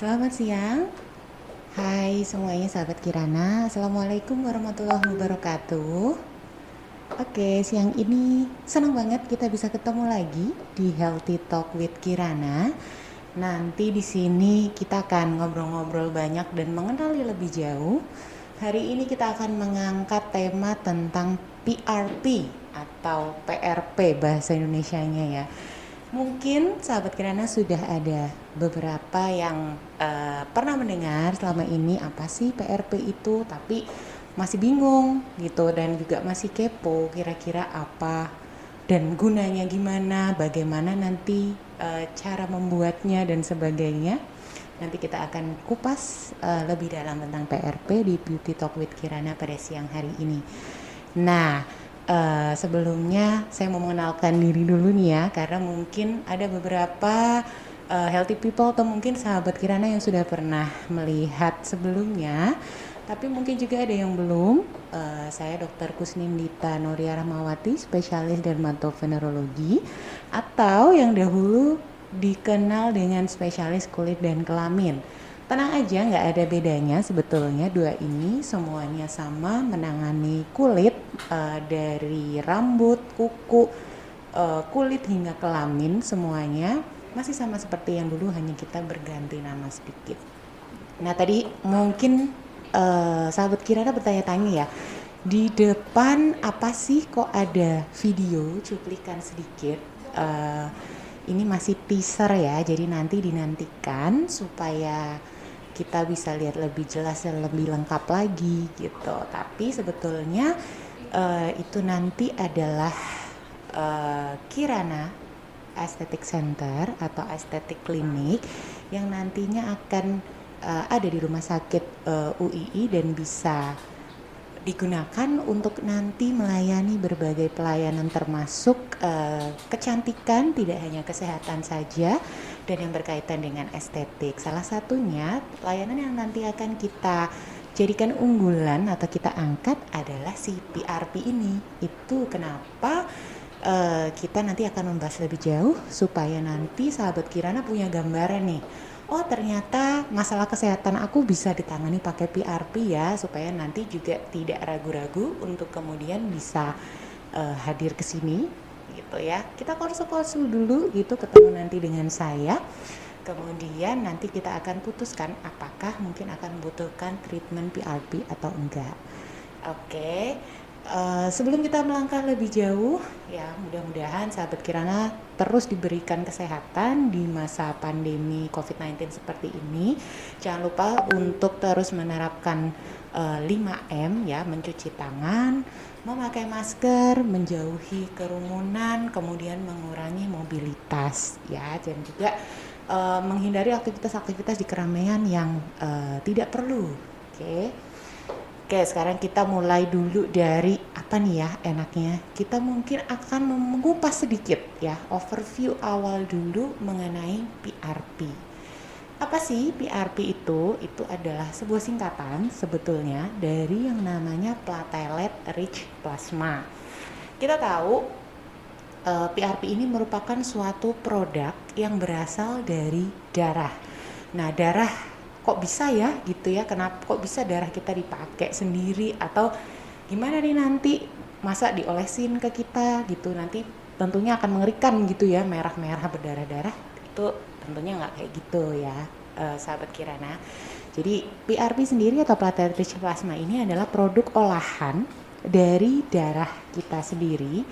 Selamat siang. Hai semuanya sahabat Kirana. Assalamualaikum warahmatullahi wabarakatuh. Oke, siang ini senang banget kita bisa ketemu lagi di Healthy Talk with Kirana. Nanti di sini kita akan ngobrol-ngobrol banyak dan mengenali lebih jauh. Hari ini kita akan mengangkat tema tentang PRP atau PRP bahasa Indonesianya ya. Mungkin sahabat Kirana sudah ada beberapa yang pernah mendengar selama ini apa sih PRP itu, tapi masih bingung gitu dan juga masih kepo kira-kira apa dan gunanya gimana, bagaimana nanti cara membuatnya dan sebagainya. Nanti kita akan kupas lebih dalam tentang PRP di Beauty Talk with Kirana pada siang hari ini. Nah, sebelumnya saya mau mengenalkan diri dulu nih ya, karena mungkin ada beberapa healthy people atau mungkin sahabat Kirana yang sudah pernah melihat sebelumnya, tapi mungkin juga ada yang belum. Saya Dr. Kusnindita Nuria Rahmawati, spesialis dermatovenerologi, atau yang dahulu dikenal dengan spesialis kulit dan kelamin. Tenang aja, nggak ada bedanya sebetulnya, dua ini semuanya sama menangani kulit, dari rambut, kuku, kulit hingga kelamin, semuanya masih sama seperti yang dulu, hanya kita berganti nama sedikit. Nah tadi mungkin sahabat Kirana bertanya-tanya ya, di depan apa sih kok ada video cuplikan sedikit. Ini masih teaser ya, jadi nanti dinantikan supaya kita bisa lihat lebih jelas dan lebih lengkap lagi gitu. Tapi sebetulnya itu nanti adalah Kirana Aesthetic Center atau Aesthetic Clinic yang nantinya akan ada di rumah sakit UII dan bisa digunakan untuk nanti melayani berbagai pelayanan termasuk kecantikan, tidak hanya kesehatan saja dan yang berkaitan dengan estetik. Salah satunya layanan yang nanti akan kita jadikan unggulan atau kita angkat adalah si PRP ini. Itu kenapa kita nanti akan membahas lebih jauh supaya nanti sahabat Kirana punya gambaran nih. Oh ternyata masalah kesehatan aku bisa ditangani pakai PRP ya, supaya nanti juga tidak ragu-ragu untuk kemudian bisa hadir ke sini gitu ya. Kita konsul-konsul dulu gitu, ketemu nanti dengan saya. Kemudian nanti kita akan putuskan apakah mungkin akan membutuhkan treatment PRP atau enggak. Oke. Sebelum kita melangkah lebih jauh ya, mudah-mudahan sahabat Kirana terus diberikan kesehatan di masa pandemi COVID-19 seperti ini. Jangan lupa untuk terus menerapkan 5M ya, mencuci tangan, memakai masker, menjauhi kerumunan, kemudian mengurangi mobilitas ya, dan juga menghindari aktivitas-aktivitas di keramaian yang tidak perlu. Oke. Oke, sekarang kita mulai dulu dari apa nih ya enaknya. Kita mungkin akan mengupas sedikit ya, overview awal dulu mengenai PRP. Apa sih PRP itu? Itu adalah sebuah singkatan sebetulnya dari yang namanya platelet rich plasma. Kita tahu PRP ini merupakan suatu produk yang berasal dari darah. Nah, darah kok bisa ya gitu ya, kenapa kok bisa darah kita dipakai sendiri atau gimana nih nanti, masa diolesin ke kita gitu, nanti tentunya akan mengerikan gitu ya, merah-merah berdarah-darah, itu tentunya nggak kayak gitu ya sahabat Kirana. Jadi PRP sendiri atau platelet rich plasma ini adalah produk olahan dari darah kita sendiri,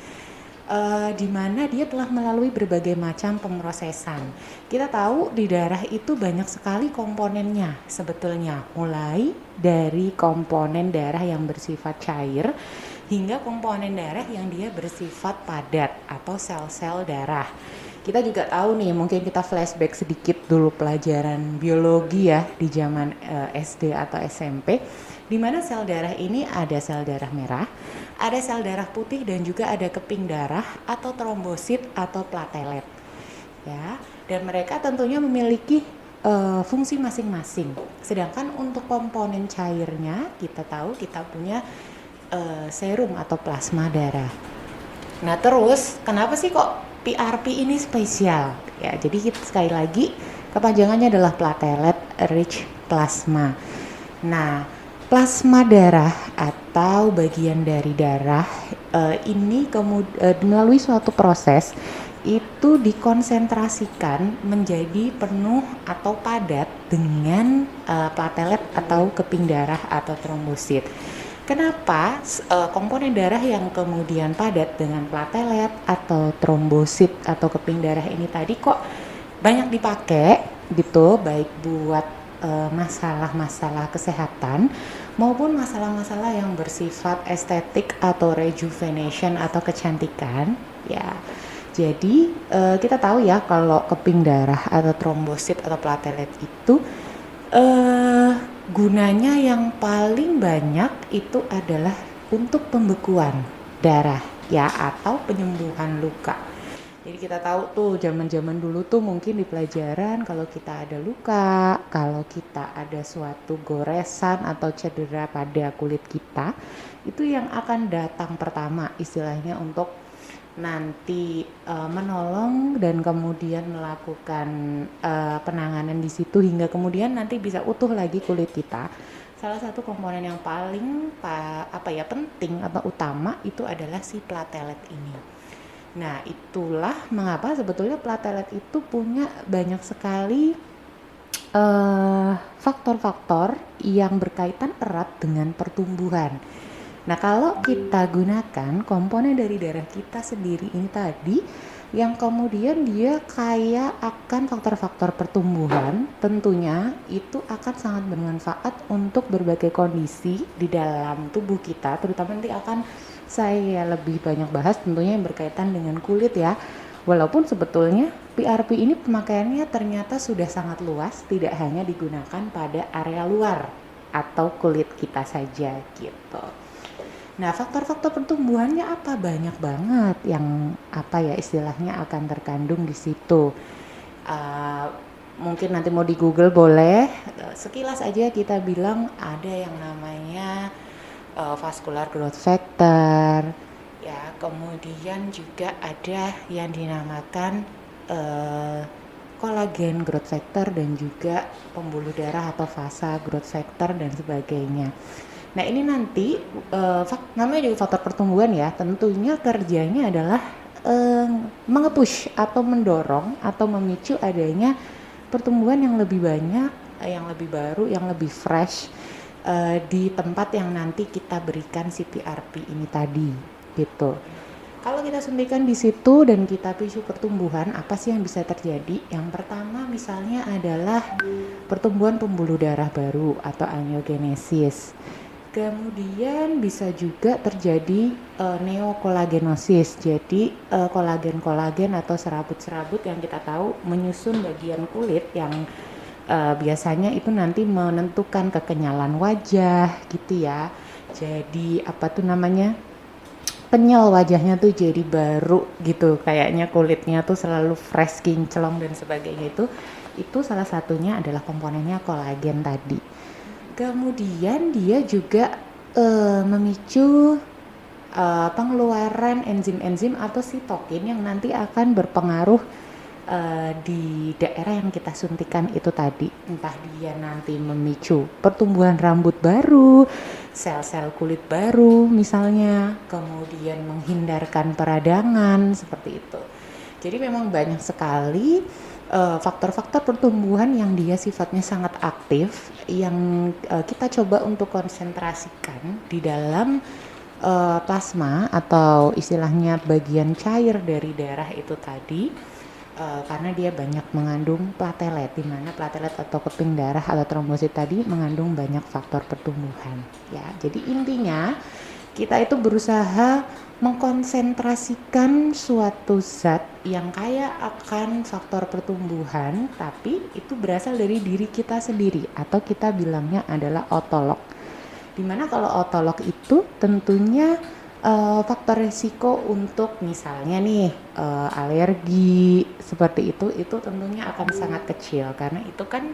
di mana dia telah melalui berbagai macam pemrosesan. Kita tahu di darah itu banyak sekali komponennya sebetulnya, mulai dari komponen darah yang bersifat cair hingga komponen darah yang dia bersifat padat atau sel-sel darah. Kita juga tahu nih, mungkin kita flashback sedikit dulu pelajaran biologi ya di zaman SD atau SMP, di mana sel darah ini ada sel darah merah, ada sel darah putih, dan juga ada keping darah atau trombosit atau platelet. Ya, dan mereka tentunya memiliki fungsi masing-masing. Sedangkan untuk komponen cairnya kita tahu kita punya serum atau plasma darah. Nah terus kenapa sih kok PRP ini spesial? Ya jadi kita sekali lagi Kepanjangannya adalah platelet rich plasma. Nah, plasma darah atau bagian dari darah ini melalui suatu proses itu dikonsentrasikan menjadi penuh atau padat dengan platelet atau keping darah atau trombosit. Kenapa komponen darah yang kemudian padat dengan platelet atau trombosit atau keping darah ini tadi kok banyak dipakai gitu, baik buat masalah-masalah kesehatan maupun masalah-masalah yang bersifat estetik atau rejuvenation atau kecantikan ya. Jadi kita tahu ya kalau keping darah atau trombosit atau platelet itu gunanya yang paling banyak itu adalah untuk pembekuan darah ya atau penyembuhan luka. Jadi kita tahu tuh zaman-zaman dulu tuh mungkin di pelajaran kalau kita ada luka, kalau kita ada suatu goresan atau cedera pada kulit kita, itu yang akan datang pertama istilahnya untuk nanti menolong dan kemudian melakukan penanganan di situ hingga kemudian nanti bisa utuh lagi kulit kita. Salah satu komponen yang paling penting atau utama itu adalah si platelet ini. Nah, itulah mengapa sebetulnya platelet itu punya banyak sekali faktor-faktor yang berkaitan erat dengan pertumbuhan. Nah, kalau kita gunakan komponen dari darah kita sendiri ini tadi, yang kemudian dia kaya akan faktor-faktor pertumbuhan, tentunya itu akan sangat bermanfaat untuk berbagai kondisi di dalam tubuh kita, terutama nanti akan saya lebih banyak bahas tentunya yang berkaitan dengan kulit ya. Walaupun sebetulnya PRP ini pemakaiannya ternyata sudah sangat luas, tidak hanya digunakan pada area luar atau kulit kita saja gitu. Nah, faktor-faktor pertumbuhannya apa? Banyak banget yang istilahnya akan terkandung di situ. Mungkin nanti mau di Google boleh. Sekilas aja kita bilang ada yang namanya vascular growth factor, ya. Kemudian juga ada yang dinamakan collagen growth factor dan juga pembuluh darah atau vasa growth factor dan sebagainya. Nah, ini nanti namanya juga faktor pertumbuhan ya. Tentunya kerjanya adalah mengepush atau mendorong atau memicu adanya pertumbuhan yang lebih banyak, yang lebih baru, yang lebih fresh di tempat yang nanti kita berikan CPRP ini tadi gitu. Kalau kita suntikan di situ dan kita picu pertumbuhan, apa sih yang bisa terjadi? Yang pertama misalnya adalah pertumbuhan pembuluh darah baru atau angiogenesis. Kemudian bisa juga terjadi neokolagenosis. Jadi kolagen-kolagen atau serabut-serabut yang kita tahu menyusun bagian kulit yang biasanya itu nanti menentukan kekenyalan wajah gitu ya. Jadi penyel wajahnya tuh jadi baru gitu, kayaknya kulitnya tuh selalu fresh, kinclong dan sebagainya. Itu salah satunya adalah komponennya kolagen tadi. Kemudian dia juga memicu pengeluaran enzim-enzim atau sitokin yang nanti akan berpengaruh di daerah yang kita suntikan itu tadi. Entah dia nanti memicu pertumbuhan rambut baru, sel-sel kulit baru misalnya, kemudian menghindarkan peradangan seperti itu. Jadi memang banyak sekali faktor-faktor pertumbuhan yang dia sifatnya sangat aktif yang kita coba untuk konsentrasikan di dalam plasma atau istilahnya bagian cair dari darah itu tadi. Karena dia banyak mengandung platelet, di mana platelet atau keping darah atau trombosit tadi mengandung banyak faktor pertumbuhan. Ya, jadi intinya kita itu berusaha mengkonsentrasikan suatu zat yang kaya akan faktor pertumbuhan, tapi itu berasal dari diri kita sendiri atau kita bilangnya adalah otolog. Dimana kalau otolog itu tentunya faktor resiko untuk misalnya nih alergi seperti itu tentunya akan sangat kecil karena itu kan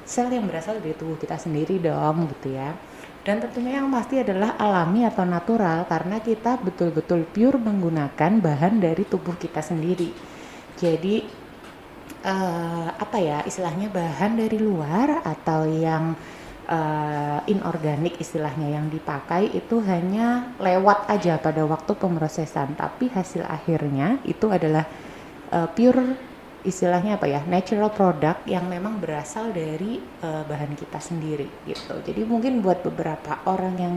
sel yang berasal dari tubuh kita sendiri dong gitu ya. Dan tentunya yang pasti adalah alami atau natural karena kita betul-betul pure menggunakan bahan dari tubuh kita sendiri. Jadi apa ya, istilahnya bahan dari luar atau yang inorganik istilahnya yang dipakai itu hanya lewat aja pada waktu pemrosesan, tapi hasil akhirnya itu adalah pure istilahnya apa ya, natural product yang memang berasal dari bahan kita sendiri gitu. Jadi mungkin buat beberapa orang yang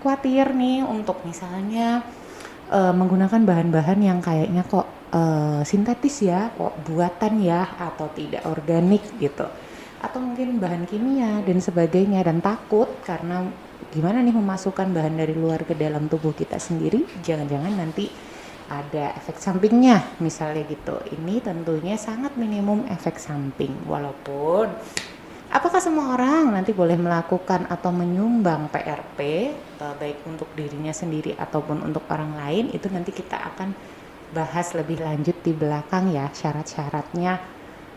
khawatir nih untuk misalnya menggunakan bahan-bahan yang kayaknya kok sintetis ya, kok buatan ya, atau tidak organik gitu, atau mungkin bahan kimia dan sebagainya, dan takut karena gimana nih memasukkan bahan dari luar ke dalam tubuh kita sendiri, jangan-jangan nanti ada efek sampingnya misalnya gitu. Ini tentunya sangat minimum efek samping, walaupun apakah semua orang nanti boleh melakukan atau menyumbang PRP baik untuk dirinya sendiri ataupun untuk orang lain, itu nanti kita akan bahas lebih lanjut di belakang ya, syarat-syaratnya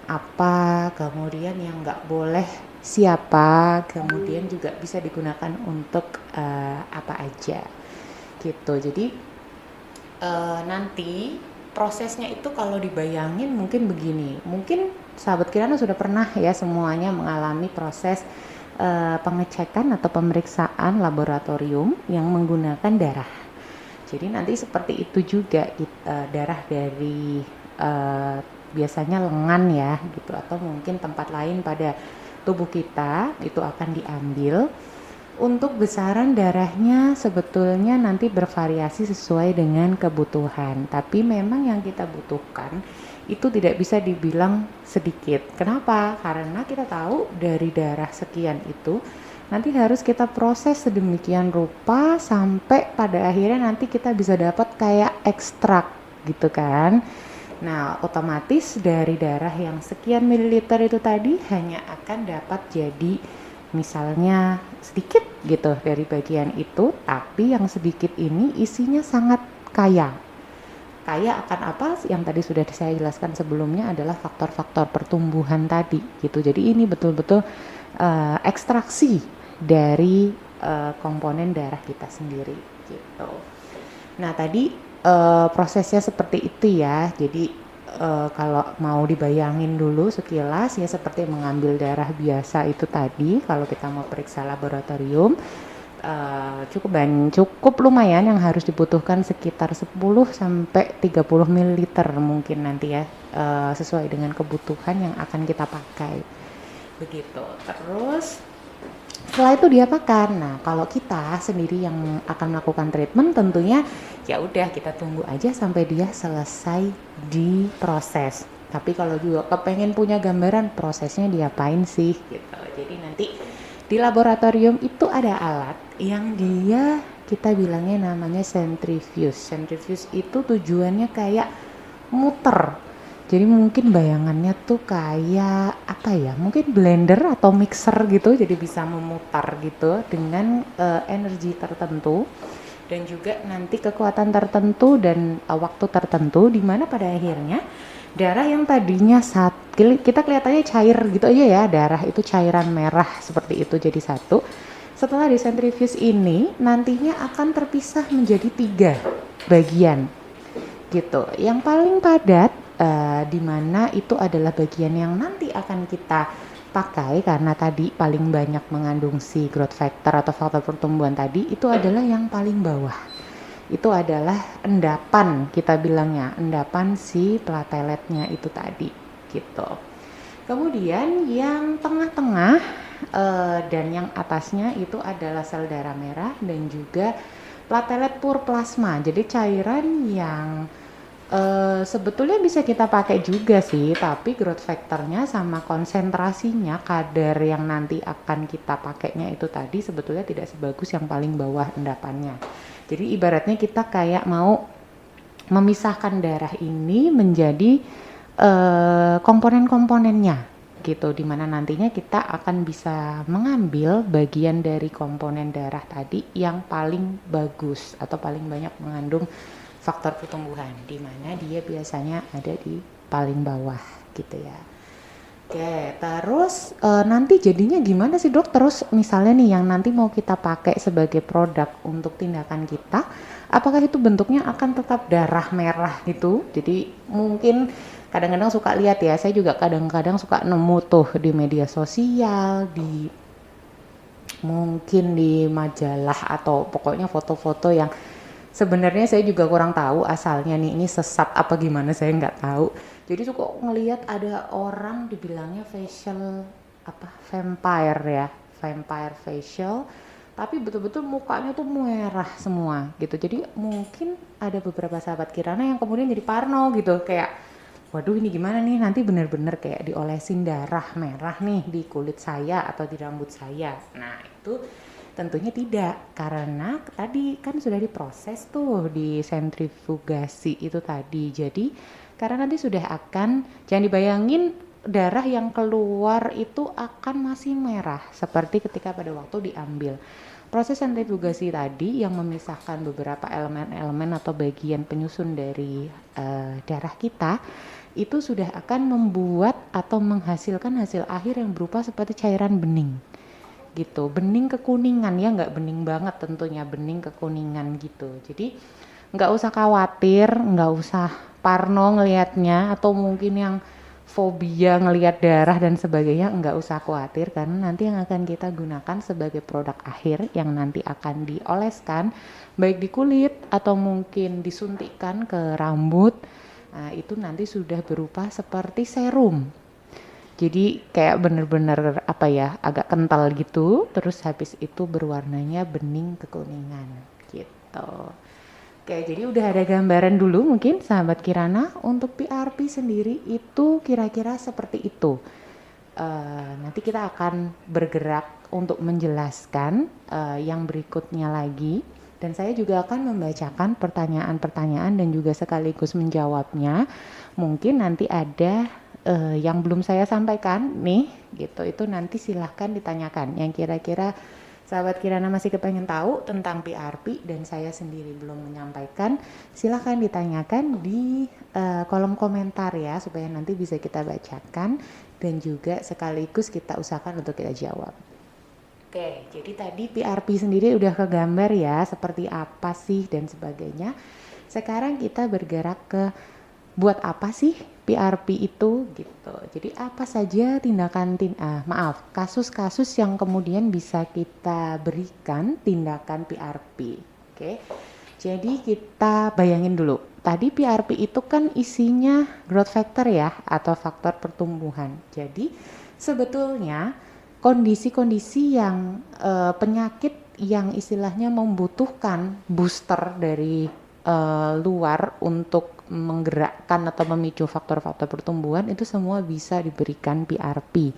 apa, kemudian yang nggak boleh siapa, kemudian juga bisa digunakan untuk apa aja gitu. Jadi nanti prosesnya itu kalau dibayangin mungkin begini, mungkin sahabat Kirana sudah pernah ya semuanya mengalami proses pengecekan atau pemeriksaan laboratorium yang menggunakan darah. Jadi nanti seperti itu juga darah dari biasanya lengan ya gitu, atau mungkin tempat lain pada tubuh kita itu akan diambil. Untuk besaran darahnya sebetulnya nanti bervariasi sesuai dengan kebutuhan, tapi memang yang kita butuhkan itu tidak bisa dibilang sedikit. Kenapa? Karena kita tahu dari darah sekian itu nanti harus kita proses sedemikian rupa sampai pada akhirnya nanti kita bisa dapat kayak ekstrak gitu kan. Nah, otomatis dari darah yang sekian mililiter itu tadi hanya akan dapat jadi misalnya sedikit gitu dari bagian itu, tapi yang sedikit ini isinya sangat kaya. Kaya akan apa? Yang tadi sudah saya jelaskan sebelumnya adalah faktor-faktor pertumbuhan tadi gitu. Jadi ini betul-betul ekstraksi dari komponen darah kita sendiri gitu. Nah, tadi prosesnya seperti itu ya. Jadi kalau mau dibayangin dulu sekilas ya seperti mengambil darah biasa itu tadi. Kalau kita mau periksa laboratorium cukup lumayan, yang harus dibutuhkan sekitar 10 sampai 30 ml mungkin nanti ya, sesuai dengan kebutuhan yang akan kita pakai begitu. Terus setelah itu diapakan? Nah, kalau kita sendiri yang akan melakukan treatment tentunya ya udah kita tunggu aja sampai dia selesai diproses. Tapi kalau juga kepengen punya gambaran prosesnya diapain sih gitu. Jadi nanti di laboratorium itu ada alat yang dia kita bilangnya namanya centrifuge. Centrifuge itu tujuannya kayak muter. Jadi mungkin bayangannya tuh kayak apa ya, mungkin blender atau mixer gitu, jadi bisa memutar gitu dengan energi tertentu dan juga nanti kekuatan tertentu dan waktu tertentu, di mana pada akhirnya darah yang tadinya kita kelihatannya cair gitu aja ya, darah itu cairan merah seperti itu jadi satu. Setelah disentrifuge ini nantinya akan terpisah menjadi 3 bagian gitu. Yang paling padat di mana itu adalah bagian yang nanti akan kita pakai karena tadi paling banyak mengandung si growth factor atau faktor pertumbuhan tadi, itu adalah yang paling bawah. Itu adalah endapan, kita bilangnya endapan si plateletnya itu tadi gitu. Kemudian yang tengah-tengah dan yang atasnya itu adalah sel darah merah dan juga platelet pur plasma. Jadi cairan yang sebetulnya bisa kita pakai juga sih, tapi growth factornya sama konsentrasinya, kadar yang nanti akan kita pakainya itu tadi sebetulnya tidak sebagus yang paling bawah endapannya. Jadi ibaratnya kita kayak mau memisahkan darah ini menjadi komponen-komponennya gitu, dimana nantinya kita akan bisa mengambil bagian dari komponen darah tadi yang paling bagus atau paling banyak mengandung faktor pertumbuhan, di mana dia biasanya ada di paling bawah gitu ya. Oke, terus nanti jadinya gimana sih dok? Terus misalnya nih yang nanti mau kita pakai sebagai produk untuk tindakan kita, apakah itu bentuknya akan tetap darah merah gitu? Jadi mungkin kadang-kadang suka lihat ya, saya juga kadang-kadang suka nemu tuh di media sosial, di mungkin di majalah atau pokoknya foto-foto yang sebenarnya saya juga kurang tahu asalnya nih ini sesat apa gimana saya nggak tahu. Jadi suka ngelihat ada orang dibilangnya facial apa vampire ya, vampire facial, tapi betul-betul mukanya tuh merah semua gitu. Jadi mungkin ada beberapa sahabat Kirana yang kemudian jadi parno gitu, kayak waduh ini gimana nih nanti bener-bener kayak diolesin darah merah nih di kulit saya atau di rambut saya. Nah itu tentunya tidak, karena tadi kan sudah diproses tuh di sentrifugasi itu tadi. Jadi karena nanti sudah akan, jangan dibayangin darah yang keluar itu akan masih merah seperti ketika pada waktu diambil. Proses sentrifugasi tadi yang memisahkan beberapa elemen-elemen atau bagian penyusun dari darah kita itu sudah akan membuat atau menghasilkan hasil akhir yang berupa seperti cairan bening gitu, bening kekuningan ya, nggak bening banget tentunya, bening kekuningan gitu. Jadi nggak usah khawatir, nggak usah parno ngelihatnya atau mungkin yang fobia ngelihat darah dan sebagainya, nggak usah khawatir karena nanti yang akan kita gunakan sebagai produk akhir yang nanti akan dioleskan baik di kulit atau mungkin disuntikkan ke rambut. Nah, itu nanti sudah berupa seperti serum. Jadi kayak bener-bener apa ya, agak kental gitu, terus habis itu berwarnanya bening kekuningan gitu. Oke, jadi udah ada gambaran dulu mungkin sahabat Kirana untuk PRP sendiri itu kira-kira seperti itu. Nanti kita akan bergerak untuk menjelaskan yang berikutnya lagi, dan saya juga akan membacakan pertanyaan-pertanyaan dan juga sekaligus menjawabnya. Mungkin nanti ada yang belum saya sampaikan nih gitu, itu nanti silahkan ditanyakan yang kira-kira sahabat Kirana masih kepengen tahu tentang PRP dan saya sendiri belum menyampaikan, silahkan ditanyakan di kolom komentar ya, supaya nanti bisa kita bacakan dan juga sekaligus kita usahakan untuk kita jawab. Oke, jadi tadi PRP sendiri udah kegambar ya seperti apa sih dan sebagainya. Sekarang kita bergerak ke buat apa sih PRP itu gitu. Jadi apa saja tindakan kasus-kasus yang kemudian bisa kita berikan tindakan PRP. Oke. Jadi kita bayangin dulu. Tadi PRP itu kan isinya growth factor ya atau faktor pertumbuhan. Jadi sebetulnya kondisi-kondisi yang penyakit yang istilahnya membutuhkan booster dari luar untuk menggerakkan atau memicu faktor-faktor pertumbuhan itu semua bisa diberikan PRP.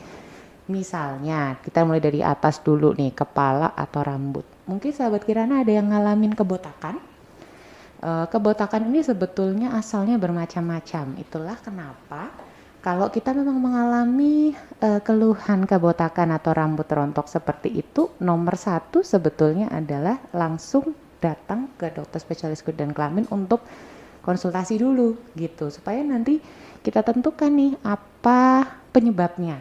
Misalnya kita mulai dari atas dulu nih, kepala atau rambut. Mungkin sahabat Kirana ada yang ngalamin kebotakan. Kebotakan ini sebetulnya asalnya bermacam-macam. Itulah kenapa kalau kita memang mengalami keluhan kebotakan atau rambut rontok seperti itu, nomor satu sebetulnya adalah langsung datang ke dokter spesialis kulit dan kelamin untuk konsultasi dulu gitu, supaya nanti kita tentukan nih apa penyebabnya.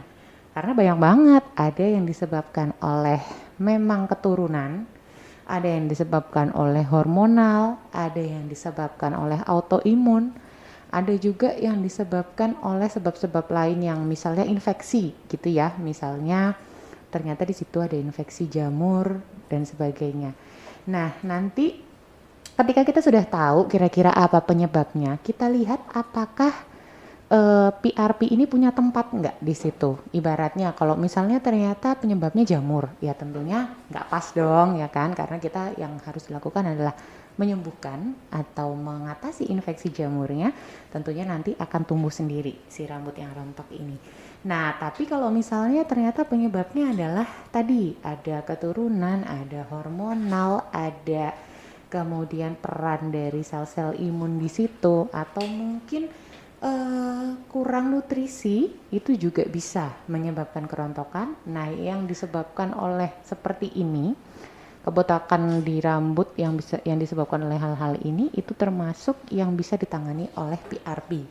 Karena banyak banget, ada yang disebabkan oleh memang keturunan, ada yang disebabkan oleh hormonal, ada yang disebabkan oleh autoimun, ada juga yang disebabkan oleh sebab-sebab lain yang misalnya infeksi gitu ya, misalnya ternyata di situ ada infeksi jamur dan sebagainya. Nah, nanti ketika kita sudah tahu kira-kira apa penyebabnya, kita lihat apakah PRP ini punya tempat nggak di situ. Ibaratnya kalau misalnya ternyata penyebabnya jamur, ya tentunya nggak pas dong ya kan, karena kita yang harus dilakukan adalah menyembuhkan atau mengatasi infeksi jamurnya, tentunya nanti akan tumbuh sendiri si rambut yang rontok ini. Nah, tapi kalau misalnya ternyata penyebabnya adalah tadi ada keturunan, ada hormonal, ada kemudian peran dari sel-sel imun di situ, atau mungkin kurang nutrisi, itu juga bisa menyebabkan kerontokan. Nah, yang disebabkan oleh seperti ini, kebotakan di rambut yang disebabkan oleh hal-hal ini, itu termasuk yang bisa ditangani oleh PRP.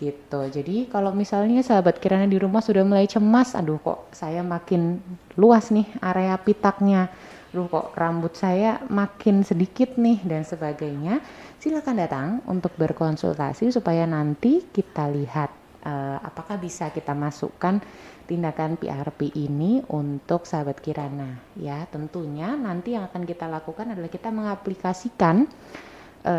gitu. Jadi kalau misalnya sahabat Kirana di rumah sudah mulai cemas, aduh kok saya makin luas nih area pitaknya, aduh kok rambut saya makin sedikit nih dan sebagainya, silakan datang untuk berkonsultasi supaya nanti kita lihat apakah bisa kita masukkan tindakan PRP ini untuk sahabat Kirana ya. Tentunya nanti yang akan kita lakukan adalah kita mengaplikasikan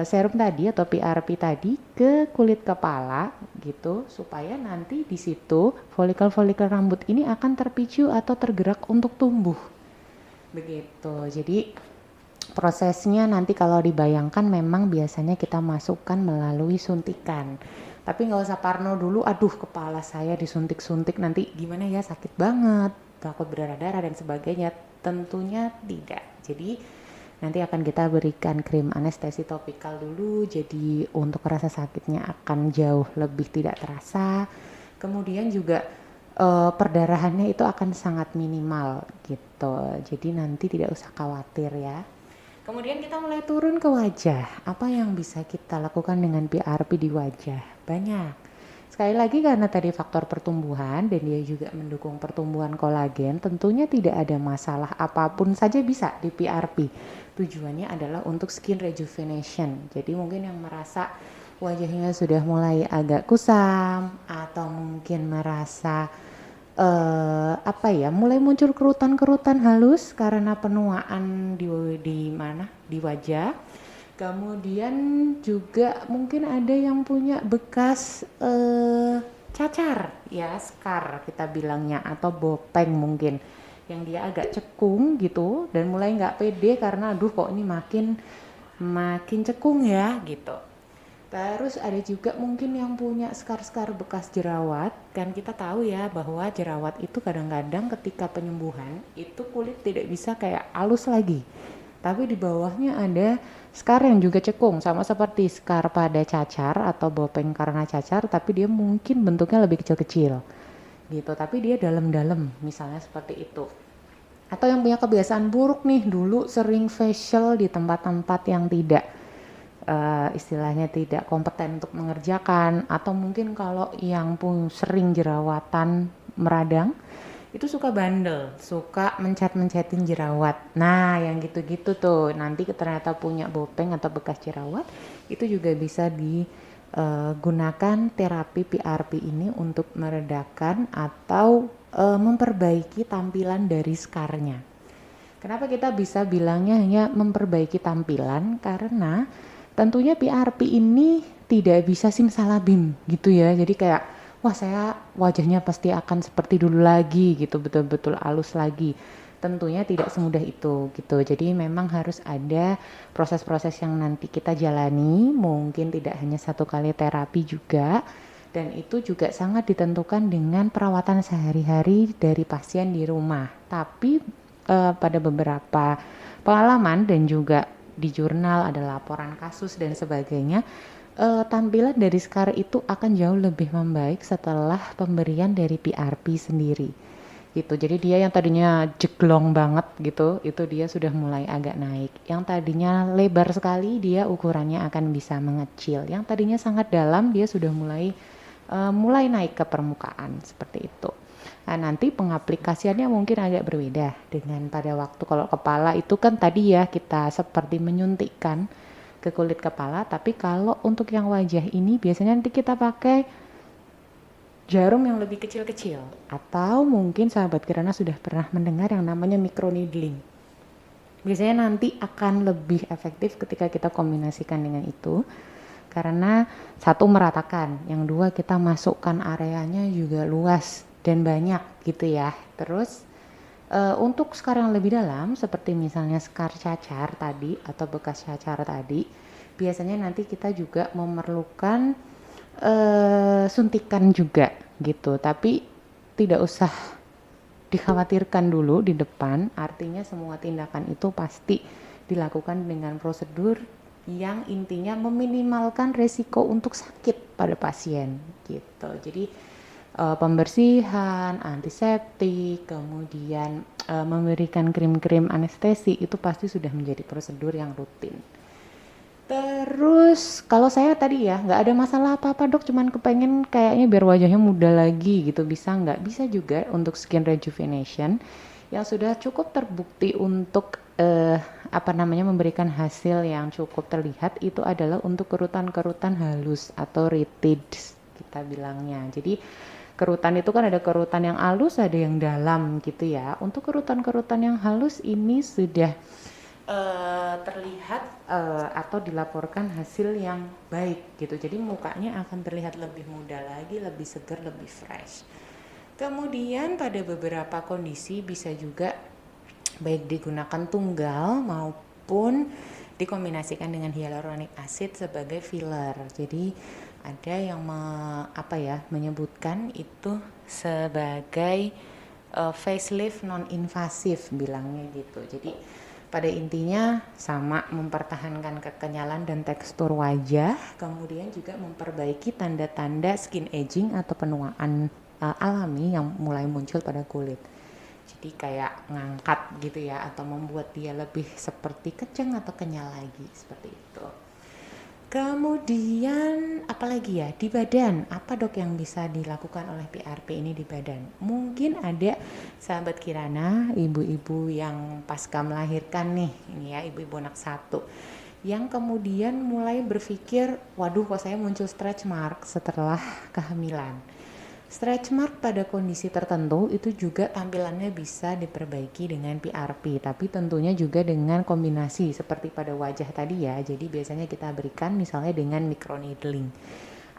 serum tadi atau PRP tadi ke kulit kepala gitu, supaya nanti di situ folikel-folikel rambut ini akan terpicu atau tergerak untuk tumbuh begitu. Jadi prosesnya nanti kalau dibayangkan memang biasanya kita masukkan melalui suntikan, tapi nggak usah parno dulu, aduh kepala saya disuntik-suntik nanti gimana ya, sakit banget, takut berdarah-darah dan sebagainya. Tentunya tidak. Jadi nanti akan kita berikan krim anestesi topikal dulu, jadi untuk rasa sakitnya akan jauh lebih tidak terasa. Kemudian juga perdarahannya itu akan sangat minimal gitu, jadi nanti tidak usah khawatir ya. Kemudian kita mulai turun ke wajah. Apa yang bisa kita lakukan dengan PRP di wajah? Banyak. Sekali lagi karena tadi faktor pertumbuhan dan dia juga mendukung pertumbuhan kolagen, tentunya tidak ada masalah apapun saja bisa di PRP. Tujuannya adalah untuk skin rejuvenation. Jadi mungkin yang merasa wajahnya sudah mulai agak kusam atau mungkin merasa mulai muncul kerutan-kerutan halus karena penuaan di mana? Di wajah. Kemudian juga mungkin ada yang punya bekas cacar ya, scar kita bilangnya, atau bopeng mungkin yang dia agak cekung gitu dan mulai nggak pede karena aduh kok ini makin cekung ya gitu. Terus ada juga mungkin yang punya scar-scar bekas jerawat, kan kita tahu ya bahwa jerawat itu kadang-kadang ketika penyembuhan itu kulit tidak bisa kayak halus lagi, tapi di bawahnya ada scar yang juga cekung, sama seperti scar pada cacar atau bopeng karena cacar, tapi dia mungkin bentuknya lebih kecil-kecil gitu, tapi dia dalam-dalam misalnya seperti itu. Atau yang punya kebiasaan buruk nih, dulu sering facial di tempat-tempat yang tidak istilahnya tidak kompeten untuk mengerjakan, atau mungkin kalau yang pun sering jerawatan meradang itu suka bandel, suka mencet-mencetin jerawat. Nah yang gitu-gitu tuh nanti ternyata punya bopeng atau bekas jerawat, itu juga bisa digunakan terapi PRP ini untuk meredakan atau memperbaiki tampilan dari scarnya. Kenapa kita bisa bilangnya hanya memperbaiki tampilan? Karena tentunya PRP ini tidak bisa simsalabim gitu ya. Jadi kayak wah saya wajahnya pasti akan seperti dulu lagi gitu, betul-betul halus lagi. Tentunya tidak semudah itu gitu. Jadi memang harus ada proses-proses yang nanti kita jalani, mungkin tidak hanya satu kali terapi juga. Dan itu juga sangat ditentukan dengan perawatan sehari-hari dari pasien di rumah. Tapi pada beberapa pengalaman dan juga di jurnal ada laporan kasus dan sebagainya, tampilan dari scar itu akan jauh lebih membaik setelah pemberian dari PRP sendiri gitu. Jadi dia yang tadinya jeglong banget gitu, itu dia sudah mulai agak naik. Yang tadinya lebar sekali, dia ukurannya akan bisa mengecil. Yang tadinya sangat dalam, dia sudah mulai naik ke permukaan seperti itu. Nah, nanti pengaplikasiannya mungkin agak berbeda dengan pada waktu kalau kepala itu kan tadi ya kita seperti menyuntikkan ke kulit kepala, tapi kalau untuk yang wajah ini biasanya nanti kita pakai jarum yang lebih kecil-kecil, atau mungkin sahabat Kirana sudah pernah mendengar yang namanya microneedling. Biasanya nanti akan lebih efektif ketika kita kombinasikan dengan itu, karena satu meratakan, yang dua kita masukkan areanya juga luas dan banyak gitu ya. Terus untuk scar yang lebih dalam seperti misalnya scar cacar tadi atau bekas cacar tadi, biasanya nanti kita juga memerlukan suntikan juga gitu, tapi tidak usah dikhawatirkan dulu di depan, artinya semua tindakan itu pasti dilakukan dengan prosedur yang intinya meminimalkan resiko untuk sakit pada pasien gitu. Jadi pembersihan, antiseptik, kemudian memberikan krim-krim anestesi itu pasti sudah menjadi prosedur yang rutin. Terus kalau saya tadi ya nggak ada masalah apa-apa dok, cuman kepengen kayaknya biar wajahnya muda lagi gitu, bisa nggak? Bisa juga untuk skin rejuvenation yang sudah cukup terbukti untuk apa namanya memberikan hasil yang cukup terlihat itu adalah untuk kerutan-kerutan halus atau retids kita bilangnya. Jadi kerutan itu kan ada kerutan yang halus, ada yang dalam gitu ya. Untuk kerutan-kerutan yang halus ini sudah terlihat atau dilaporkan hasil yang baik gitu. Jadi mukanya akan terlihat lebih muda lagi, lebih segar, lebih fresh. Kemudian pada beberapa kondisi bisa juga baik digunakan tunggal maupun dikombinasikan dengan hyaluronic acid sebagai filler. Jadi ada yang menyebutkan itu sebagai facelift non invasif bilangnya gitu. Jadi pada intinya sama mempertahankan kekenyalan dan tekstur wajah, kemudian juga memperbaiki tanda-tanda skin aging atau penuaan alami yang mulai muncul pada kulit. Jadi kayak ngangkat gitu ya, atau membuat dia lebih seperti keceng atau kenyal lagi, seperti itu. Kemudian apalagi ya di badan, apa dok yang bisa dilakukan oleh PRP ini di badan? Mungkin ada sahabat Kirana, ibu-ibu yang pasca melahirkan nih, ini ya ibu-ibu anak 1, yang kemudian mulai berpikir, waduh kok saya muncul stretch mark setelah kehamilan. Stretch mark pada kondisi tertentu itu juga tampilannya bisa diperbaiki dengan PRP, tapi tentunya juga dengan kombinasi seperti pada wajah tadi ya. Jadi biasanya kita berikan misalnya dengan microneedling.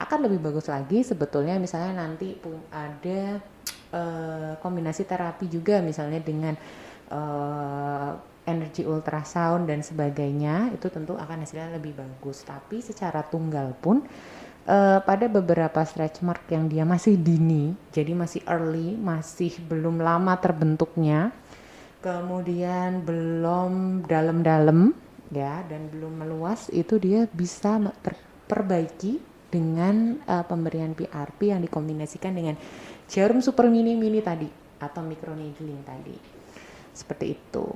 Akan lebih bagus lagi sebetulnya misalnya nanti ada kombinasi terapi juga misalnya dengan energi ultrasound dan sebagainya, itu tentu akan hasilnya lebih bagus. Tapi secara tunggal pun pada beberapa stretch mark yang dia masih dini, jadi masih early, masih belum lama terbentuknya, kemudian belum dalam-dalam ya, dan belum meluas, itu dia bisa terperbaiki dengan pemberian PRP yang dikombinasikan dengan jarum super mini tadi atau microneedling tadi, seperti itu.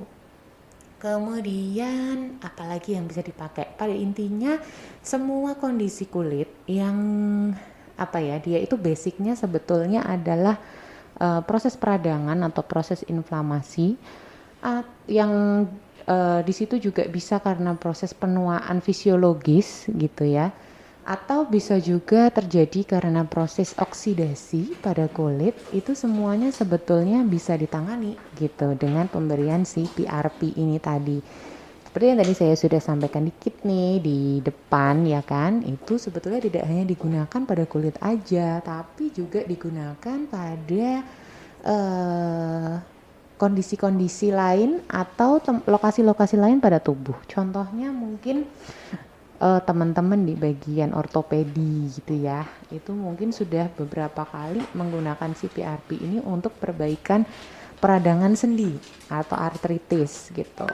Kemudian apalagi yang bisa dipakai? Pada intinya semua kondisi kulit yang dia itu basicnya sebetulnya adalah proses peradangan atau proses inflamasi yang di situ juga bisa karena proses penuaan fisiologis gitu ya. Atau bisa juga terjadi karena proses oksidasi pada kulit, itu semuanya sebetulnya bisa ditangani gitu dengan pemberian si PRP ini tadi. Seperti yang tadi saya sudah sampaikan dikit nih di depan ya kan, itu sebetulnya tidak hanya digunakan pada kulit aja, tapi juga digunakan pada kondisi-kondisi lain atau lokasi-lokasi lain pada tubuh. Contohnya mungkin teman-teman di bagian ortopedi gitu ya, itu mungkin sudah beberapa kali menggunakan si PRP ini untuk perbaikan peradangan sendi atau artritis gitu,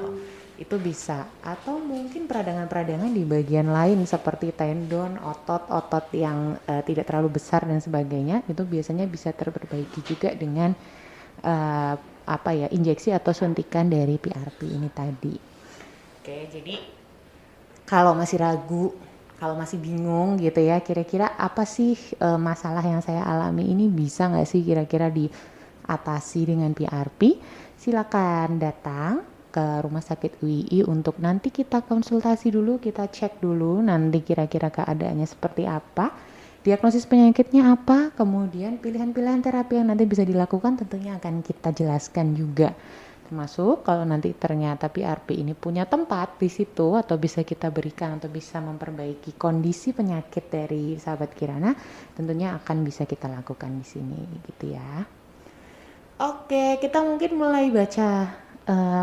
itu bisa. Atau mungkin peradangan-peradangan di bagian lain seperti tendon, otot-otot yang tidak terlalu besar dan sebagainya, itu biasanya bisa terperbaiki juga dengan injeksi atau suntikan dari PRP ini tadi. Oke, jadi kalau masih ragu, kalau masih bingung gitu ya, kira-kira apa sih masalah yang saya alami ini, bisa nggak sih kira-kira diatasi dengan PRP? Silakan datang ke Rumah Sakit UII untuk nanti kita konsultasi dulu, kita cek dulu nanti kira-kira keadaannya seperti apa, diagnosis penyakitnya apa, kemudian pilihan-pilihan terapi yang nanti bisa dilakukan tentunya akan kita jelaskan juga. Termasuk kalau nanti ternyata PRP ini punya tempat di situ atau bisa kita berikan atau bisa memperbaiki kondisi penyakit dari sahabat Kirana, tentunya akan bisa kita lakukan di sini gitu ya. Oke, kita mungkin mulai baca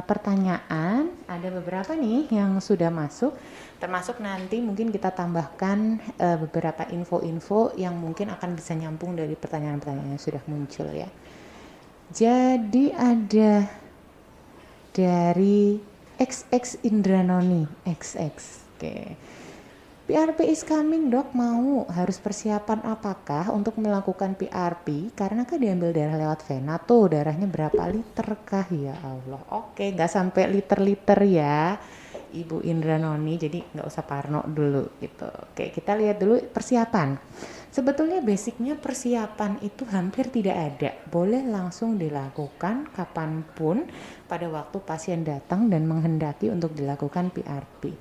pertanyaan. Ada beberapa nih yang sudah masuk, termasuk nanti mungkin kita tambahkan beberapa info-info yang mungkin akan bisa nyambung dari pertanyaan-pertanyaan yang sudah muncul ya. Jadi ada dari XX Indranoni XX. Oke. PRP is coming dok, mau harus persiapan apakah untuk melakukan PRP? Karena kan diambil darah lewat vena tuh, darahnya berapa liter kah? Ya Allah, oke, nggak sampai liter-liter ya. Ibu Indranoni, jadi nggak usah parno dulu gitu. Oke, kita lihat dulu persiapan. Sebetulnya basicnya persiapan itu hampir tidak ada. Boleh langsung dilakukan kapanpun pada waktu pasien datang dan menghendaki untuk dilakukan PRP.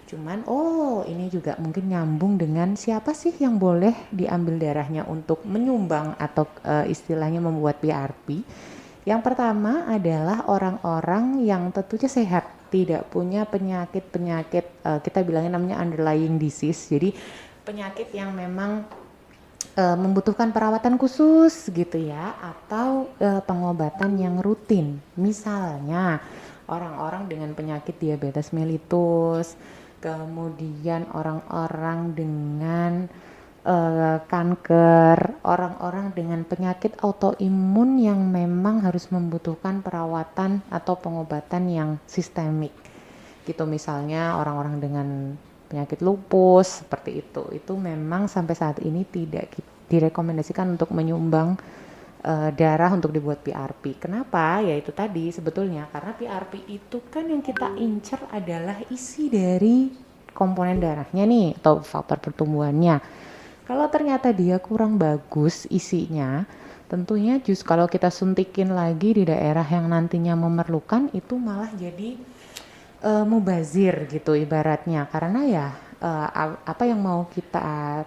Cuman, ini juga mungkin nyambung dengan siapa sih yang boleh diambil darahnya untuk menyumbang atau istilahnya membuat PRP. Yang pertama adalah orang-orang yang tentunya sehat, tidak punya penyakit-penyakit, kita bilangnya namanya underlying disease. Jadi penyakit yang memang membutuhkan perawatan khusus gitu ya, atau pengobatan yang rutin. Misalnya orang-orang dengan penyakit diabetes mellitus, kemudian orang-orang dengan kanker, orang-orang dengan penyakit autoimun yang memang harus membutuhkan perawatan atau pengobatan yang sistemik gitu. Misalnya orang-orang dengan penyakit lupus seperti itu memang sampai saat ini tidak direkomendasikan untuk menyumbang darah untuk dibuat PRP. Kenapa? Ya itu tadi sebetulnya karena PRP itu kan yang kita incer adalah isi dari komponen darahnya nih atau faktor pertumbuhannya. Kalau ternyata dia kurang bagus isinya, tentunya kalau kita suntikin lagi di daerah yang nantinya memerlukan, itu malah jadi mubazir gitu ibaratnya. Karena ya apa yang mau kita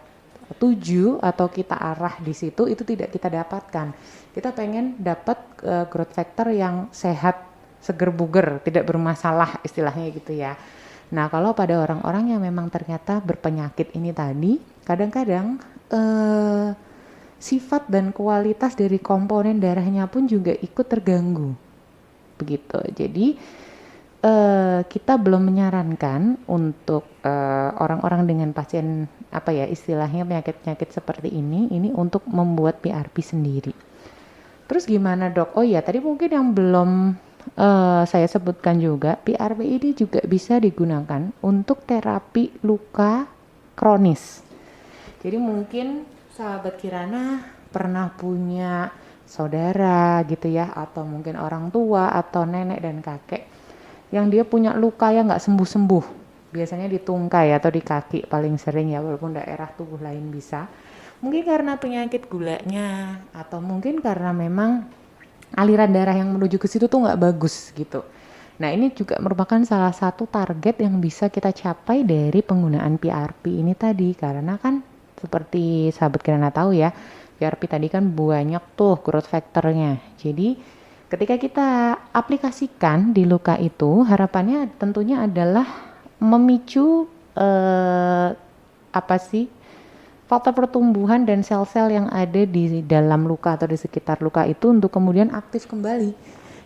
tuju atau kita arah di situ itu tidak kita dapatkan. Kita pengen dapat growth factor yang sehat, seger buger, tidak bermasalah istilahnya gitu ya. Nah, kalau pada orang-orang yang memang ternyata berpenyakit ini tadi, kadang-kadang sifat dan kualitas dari komponen darahnya pun juga ikut terganggu. Begitu. Jadi kita belum menyarankan untuk orang-orang dengan pasien istilahnya penyakit-penyakit seperti ini untuk membuat PRP sendiri. Terus gimana dok? Oh ya, tadi mungkin yang belum saya sebutkan juga, PRP ini juga bisa digunakan untuk terapi luka kronis. Jadi mungkin sahabat Kirana pernah punya saudara gitu ya, atau mungkin orang tua atau nenek dan kakek yang dia punya luka yang nggak sembuh-sembuh. Biasanya di tungkai atau di kaki paling sering ya, walaupun daerah tubuh lain bisa. Mungkin karena penyakit gulanya atau mungkin karena memang aliran darah yang menuju ke situ tuh nggak bagus gitu. Nah ini juga merupakan salah satu target yang bisa kita capai dari penggunaan PRP ini tadi. Karena kan seperti sahabat Kirana tahu ya, PRP tadi kan banyak tuh growth factornya. Jadi ketika kita aplikasikan di luka itu, harapannya tentunya adalah memicu faktor pertumbuhan dan sel-sel yang ada di dalam luka atau di sekitar luka itu untuk kemudian aktif kembali.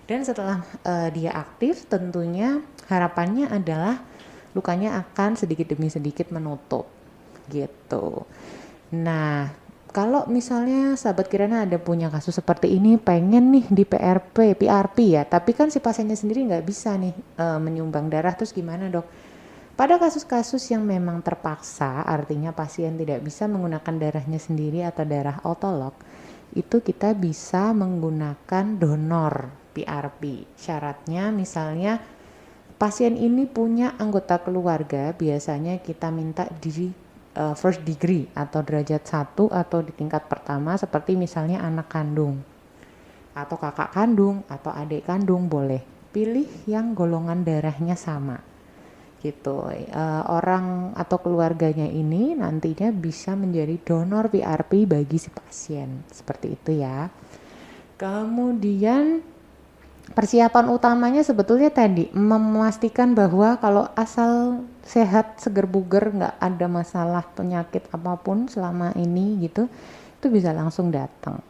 Dan setelah dia aktif, tentunya harapannya adalah lukanya akan sedikit demi sedikit menutup gitu. Nah, kalau misalnya sahabat Kirana ada punya kasus seperti ini, pengen nih di PRP ya, tapi kan si pasiennya sendiri nggak bisa nih menyumbang darah, terus gimana dok? Pada kasus-kasus yang memang terpaksa, artinya pasien tidak bisa menggunakan darahnya sendiri atau darah autolog, itu kita bisa menggunakan donor PRP. Syaratnya misalnya pasien ini punya anggota keluarga, biasanya kita minta di first degree atau derajat 1 atau di tingkat pertama, seperti misalnya anak kandung atau kakak kandung atau adik kandung, boleh pilih yang golongan darahnya sama gitu. Orang atau keluarganya ini nantinya bisa menjadi donor PRP bagi si pasien, seperti itu ya. Kemudian persiapan utamanya sebetulnya tadi memastikan bahwa kalau asal sehat, seger buger, nggak ada masalah penyakit apapun selama ini gitu, itu bisa langsung datang.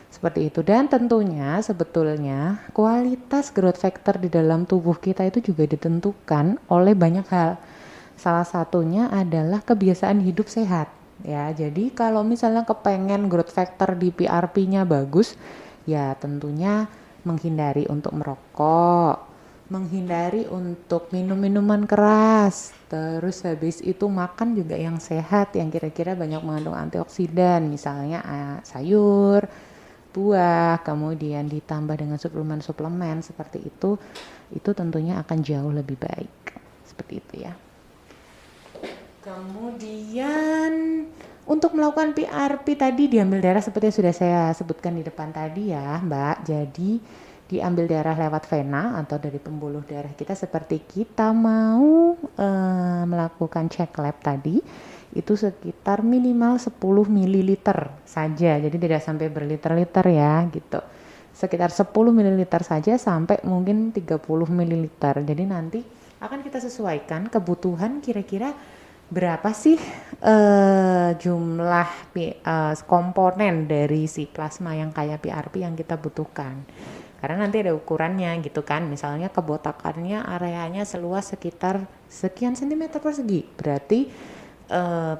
Seperti itu. Dan tentunya sebetulnya kualitas growth factor di dalam tubuh kita itu juga ditentukan oleh banyak hal. Salah satunya adalah kebiasaan hidup sehat ya. Jadi kalau misalnya kepengen growth factor di PRP-nya bagus, ya tentunya menghindari untuk merokok, menghindari untuk minum minuman keras, terus habis itu makan juga yang sehat, yang kira-kira banyak mengandung antioksidan, misalnya sayur, buah, kemudian ditambah dengan suplemen-suplemen seperti itu tentunya akan jauh lebih baik. seperti itu ya. Kemudian untuk melakukan PRP tadi diambil darah seperti yang sudah saya sebutkan di depan tadi ya Mbak. Jadi diambil darah lewat vena atau dari pembuluh darah kita seperti kita mau melakukan cek lab tadi, itu sekitar minimal 10 ml saja. Jadi tidak sampai berliter-liter ya gitu. Sekitar 10 ml saja sampai mungkin 30 ml. Jadi nanti akan kita sesuaikan kebutuhan kira-kira berapa sih jumlah komponen dari si plasma yang kayak PRP yang kita butuhkan. Karena nanti ada ukurannya gitu kan. Misalnya kebotakannya areanya seluas sekitar sekian sentimeter persegi. Berarti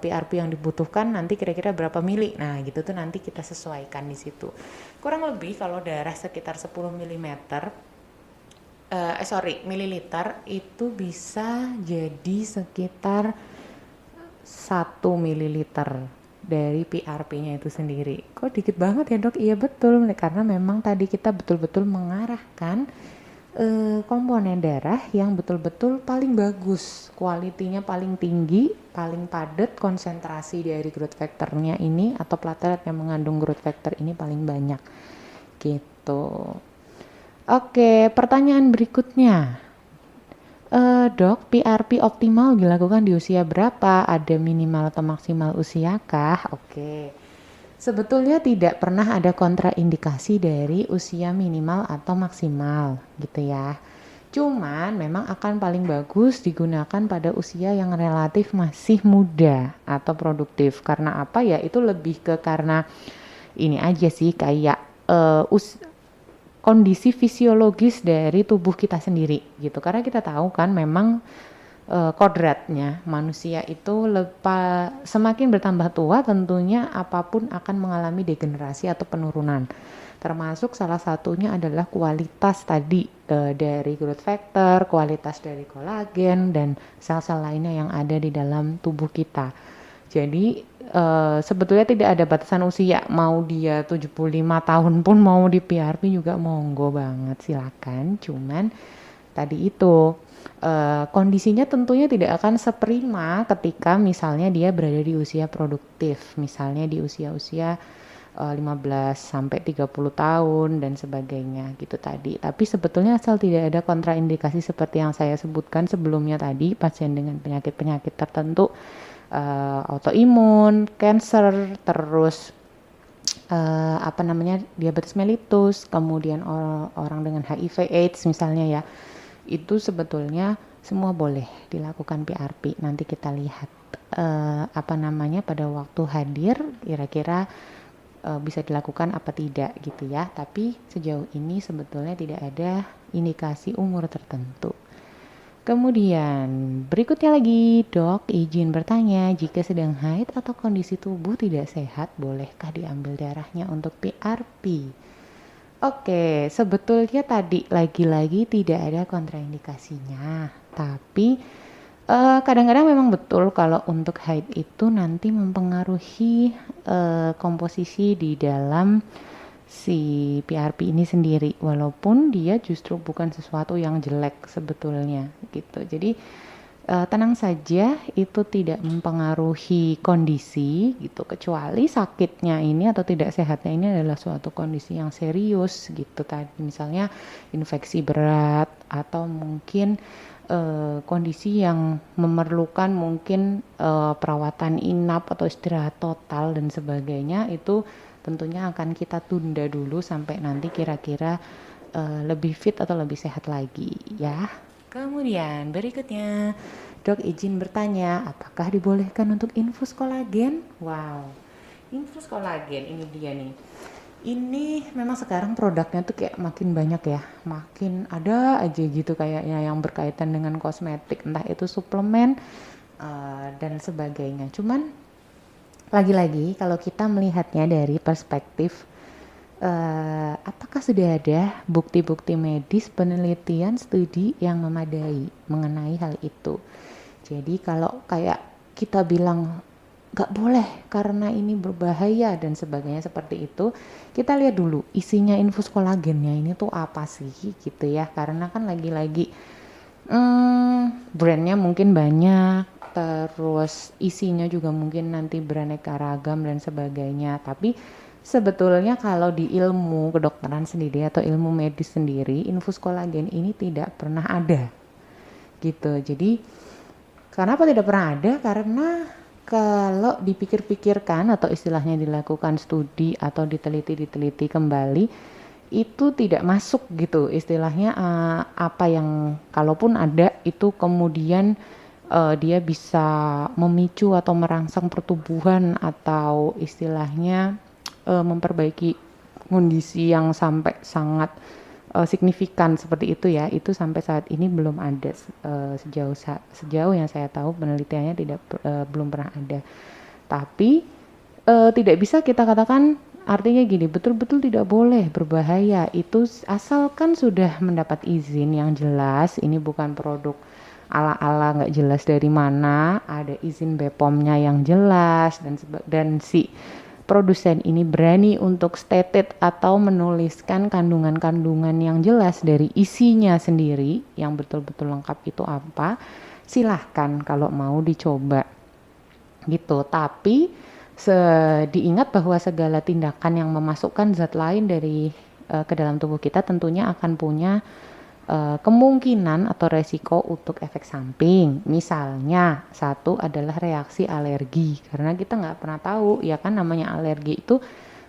PRP yang dibutuhkan nanti kira-kira berapa mili. Nah, gitu tuh nanti kita sesuaikan di situ. Kurang lebih kalau darah sekitar 10 mililiter itu bisa jadi sekitar 1 mililiter dari PRP-nya itu sendiri. Kok dikit banget ya dok? Iya betul, karena memang tadi kita betul-betul mengarahkan komponen darah yang betul-betul paling bagus, kualitinya paling tinggi, paling padat, konsentrasi dari growth factor-nya ini atau platelet yang mengandung growth factor ini paling banyak gitu. Oke, pertanyaan berikutnya. Dok, PRP optimal dilakukan di usia berapa? Ada minimal atau maksimal usia kah? Oke. Sebetulnya tidak pernah ada kontraindikasi dari usia minimal atau maksimal gitu ya. Cuman memang akan paling bagus digunakan pada usia yang relatif masih muda atau produktif. Karena apa ya? Itu lebih ke karena ini aja sih kayak kondisi fisiologis dari tubuh kita sendiri gitu. Karena kita tahu kan memang kodratnya manusia itu semakin bertambah tua tentunya apapun akan mengalami degenerasi atau penurunan. Termasuk salah satunya adalah kualitas tadi dari growth factor, kualitas dari kolagen dan sel-sel lainnya yang ada di dalam tubuh kita. Jadi sebetulnya tidak ada batasan usia, mau dia 75 tahun pun mau di PRP juga monggo banget, silakan. Cuman tadi itu kondisinya tentunya tidak akan seprima ketika misalnya dia berada di usia produktif, misalnya di usia-usia 15 sampai 30 tahun dan sebagainya gitu tadi. Tapi sebetulnya asal tidak ada kontraindikasi seperti yang saya sebutkan sebelumnya tadi, pasien dengan penyakit-penyakit tertentu, autoimun, cancer, terus diabetes mellitus, kemudian orang dengan HIV AIDS misalnya ya, itu sebetulnya semua boleh dilakukan PRP. Nanti kita lihat pada waktu hadir kira-kira bisa dilakukan apa tidak gitu ya. Tapi sejauh ini sebetulnya tidak ada indikasi umur tertentu. Kemudian berikutnya lagi, dok izin bertanya, jika sedang haid atau kondisi tubuh tidak sehat, bolehkah diambil darahnya untuk PRP? Oke, sebetulnya tadi lagi-lagi tidak ada kontraindikasinya, tapi kadang-kadang memang betul kalau untuk haid itu nanti mempengaruhi komposisi di dalam si PRP ini sendiri, walaupun dia justru bukan sesuatu yang jelek sebetulnya gitu. Jadi tenang saja, itu tidak mempengaruhi kondisi gitu, kecuali sakitnya ini atau tidak sehatnya ini adalah suatu kondisi yang serius gitu tadi, misalnya infeksi berat atau mungkin kondisi yang memerlukan mungkin perawatan inap atau istirahat total dan sebagainya, itu tentunya akan kita tunda dulu sampai nanti kira-kira lebih fit atau lebih sehat lagi ya. Kemudian berikutnya, dok izin bertanya, apakah dibolehkan untuk infus kolagen? Wow, infus kolagen ini dia nih. Ini memang sekarang produknya tuh kayak makin banyak ya, makin ada aja gitu kayaknya yang berkaitan dengan kosmetik, entah itu suplemen dan sebagainya. Cuman lagi-lagi kalau kita melihatnya dari perspektif apakah sudah ada bukti-bukti medis, penelitian, studi yang memadai mengenai hal itu. Jadi kalau kayak kita bilang gak boleh karena ini berbahaya dan sebagainya seperti itu, kita lihat dulu isinya infus kolagennya ini tuh apa sih gitu ya. Karena kan lagi-lagi brandnya mungkin banyak, terus isinya juga mungkin nanti beraneka ragam dan sebagainya. Tapi sebetulnya kalau di ilmu kedokteran sendiri atau ilmu medis sendiri, infus kolagen ini tidak pernah ada gitu. Jadi kenapa tidak pernah ada? Karena kalau dipikir-pikirkan atau istilahnya dilakukan studi atau diteliti kembali, itu tidak masuk gitu istilahnya, apa yang kalaupun ada itu kemudian dia bisa memicu atau merangsang pertumbuhan atau istilahnya memperbaiki kondisi yang sampai sangat signifikan seperti itu ya, itu sampai saat ini belum ada, sejauh yang saya tahu penelitiannya belum pernah ada. Tapi tidak bisa kita katakan, artinya gini, betul-betul tidak boleh, berbahaya, itu asalkan sudah mendapat izin yang jelas, ini bukan produk ala-ala nggak jelas dari mana, ada izin BPOM-nya yang jelas, dan si produsen ini berani untuk stated atau menuliskan kandungan-kandungan yang jelas dari isinya sendiri yang betul-betul lengkap itu apa, silahkan kalau mau dicoba gitu. Tapi diingat bahwa segala tindakan yang memasukkan zat lain dari ke dalam tubuh kita tentunya akan punya kemungkinan atau resiko untuk efek samping. Misalnya satu adalah reaksi alergi, karena kita nggak pernah tahu ya kan, namanya alergi itu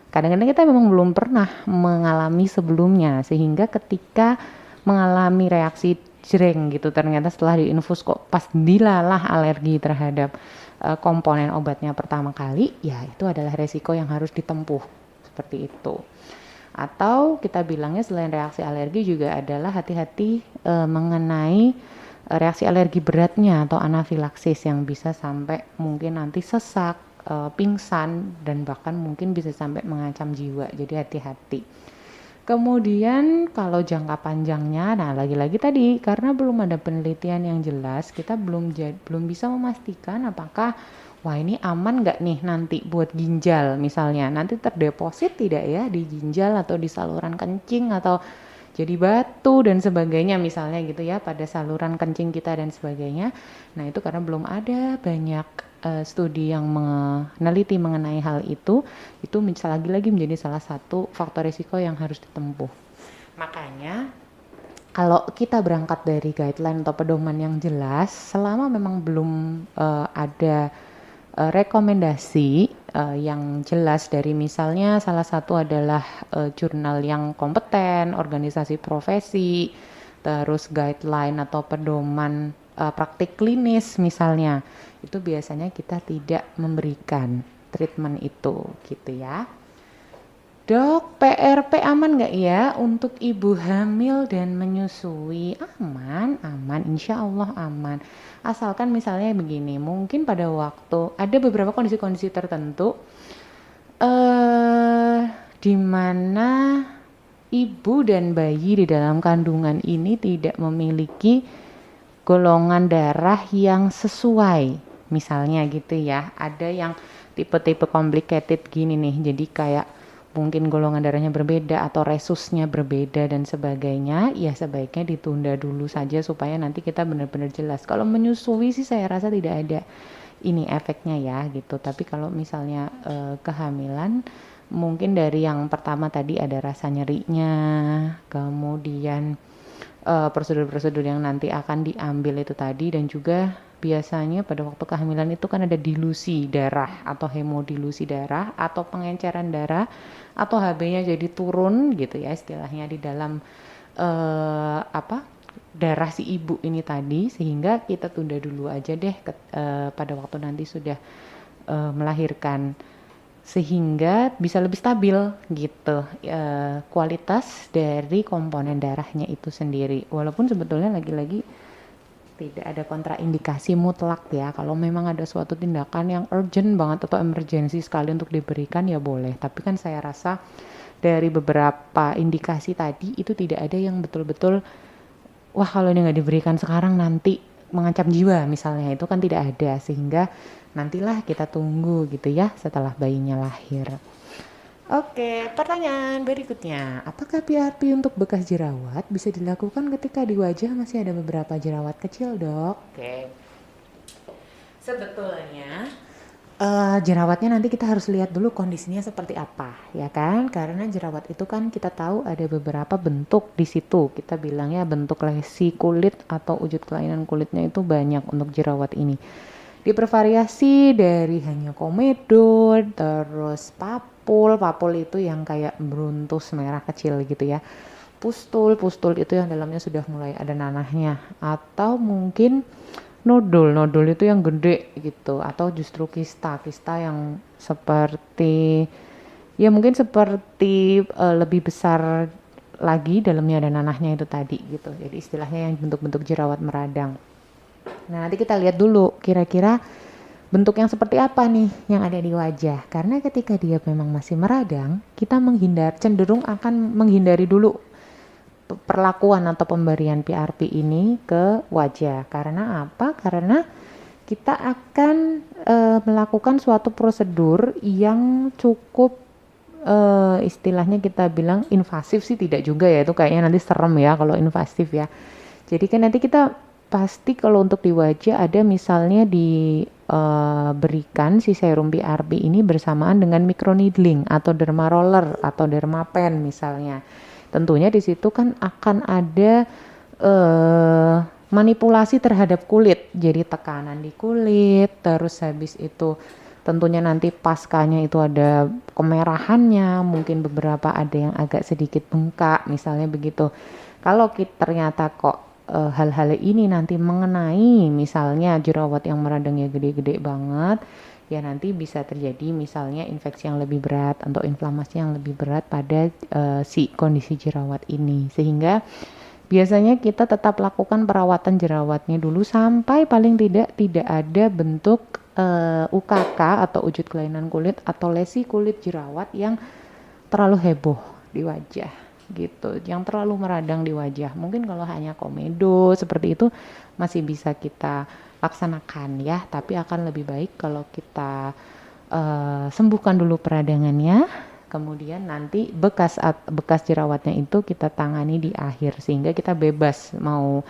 kadang-kadang kita memang belum pernah mengalami sebelumnya, sehingga ketika mengalami reaksi jreng gitu, ternyata setelah diinfus kok pas dilalah alergi terhadap komponen obatnya pertama kali, ya itu adalah resiko yang harus ditempuh seperti itu. Atau kita bilangnya selain reaksi alergi juga adalah hati-hati mengenai reaksi alergi beratnya atau anafilaksis yang bisa sampai mungkin nanti sesak, pingsan, dan bahkan mungkin bisa sampai mengancam jiwa. Jadi hati-hati. Kemudian kalau jangka panjangnya, nah lagi-lagi tadi karena belum ada penelitian yang jelas, kita belum bisa memastikan apakah wah ini aman nggak nih nanti buat ginjal misalnya, nanti terdeposit tidak ya di ginjal atau di saluran kencing atau jadi batu dan sebagainya misalnya gitu ya pada saluran kencing kita dan sebagainya. Nah itu karena belum ada banyak studi yang meneliti mengenai hal itu lagi-lagi menjadi salah satu faktor risiko yang harus ditempuh. Makanya kalau kita berangkat dari guideline atau pedoman yang jelas, selama memang belum ada rekomendasi yang jelas dari misalnya salah satu adalah jurnal yang kompeten, organisasi profesi, terus guideline atau pedoman praktik klinis misalnya, itu biasanya kita tidak memberikan treatment itu gitu ya. Dok, PRP aman nggak ya untuk ibu hamil dan menyusui? Aman, insya Allah aman. Asalkan misalnya begini, mungkin pada waktu ada beberapa kondisi-kondisi tertentu di mana ibu dan bayi di dalam kandungan ini tidak memiliki golongan darah yang sesuai, misalnya gitu ya. Ada yang tipe-tipe complicated gini nih, jadi kayak mungkin golongan darahnya berbeda atau resusnya berbeda dan sebagainya, ya sebaiknya ditunda dulu saja supaya nanti kita benar-benar jelas. Kalau menyusui sih saya rasa tidak ada ini efeknya ya gitu. Tapi kalau misalnya kehamilan, mungkin dari yang pertama tadi ada rasa nyerinya, kemudian prosedur-prosedur yang nanti akan diambil itu tadi, dan juga biasanya pada waktu kehamilan itu kan ada dilusi darah atau hemodilusi darah atau pengenceran darah atau HB-nya jadi turun gitu ya istilahnya di dalam darah si ibu ini tadi, sehingga kita tunda dulu aja deh pada waktu nanti sudah melahirkan, sehingga bisa lebih stabil gitu kualitas dari komponen darahnya itu sendiri. Walaupun sebetulnya lagi-lagi tidak ada kontraindikasi mutlak ya, kalau memang ada suatu tindakan yang urgent banget atau emergensi sekali untuk diberikan ya boleh. Tapi kan saya rasa dari beberapa indikasi tadi itu tidak ada yang betul-betul wah kalau ini nggak diberikan sekarang nanti mengancam jiwa misalnya, itu kan tidak ada, sehingga nantilah kita tunggu gitu ya setelah bayinya lahir. Oke, pertanyaan berikutnya. Apakah PRP untuk bekas jerawat bisa dilakukan ketika di wajah masih ada beberapa jerawat kecil, Dok? Oke. Sebetulnya jerawatnya nanti kita harus lihat dulu kondisinya seperti apa, ya kan? Karena jerawat itu kan kita tahu ada beberapa bentuk di situ. Kita bilangnya bentuk lesi kulit atau wujud kelainan kulitnya itu banyak untuk jerawat ini. Dipervariasi dari hanya komedo, terus papul itu yang kayak beruntus merah kecil gitu ya. Pustul itu yang dalamnya sudah mulai ada nanahnya, atau mungkin nodul itu yang gede gitu, atau justru kista yang seperti ya mungkin seperti lebih besar lagi, dalamnya ada nanahnya itu tadi gitu. Jadi istilahnya yang bentuk-bentuk jerawat meradang. Nah, nanti kita lihat dulu kira-kira bentuk yang seperti apa nih yang ada di wajah. Karena ketika dia memang masih meradang, kita cenderung akan menghindari dulu perlakuan atau pemberian PRP ini ke wajah. Karena apa? Karena kita akan melakukan suatu prosedur yang cukup istilahnya kita bilang invasif sih tidak juga ya, itu kayaknya nanti serem ya kalau invasif ya. Jadi kan nanti kita pasti kalau untuk di wajah ada misalnya diberikan si serum PRP ini bersamaan dengan microneedling atau derma roller atau derma pen misalnya. Tentunya di situ kan akan ada manipulasi terhadap kulit, jadi tekanan di kulit, terus habis itu tentunya nanti paskanya itu ada kemerahannya, mungkin beberapa ada yang agak sedikit bengkak misalnya begitu. Kalau ternyata kok hal-hal ini nanti mengenai misalnya jerawat yang meradangnya gede-gede banget, ya nanti bisa terjadi misalnya infeksi yang lebih berat atau inflamasi yang lebih berat pada si kondisi jerawat ini. Sehingga biasanya kita tetap lakukan perawatan jerawatnya dulu sampai paling tidak ada bentuk UKK atau wujud kelainan kulit atau lesi kulit jerawat yang terlalu heboh di wajah gitu, yang terlalu meradang di wajah. Mungkin kalau hanya komedo seperti itu masih bisa kita laksanakan ya, tapi akan lebih baik kalau kita sembuhkan dulu peradangannya, kemudian nanti bekas jerawatnya itu kita tangani di akhir sehingga kita bebas mau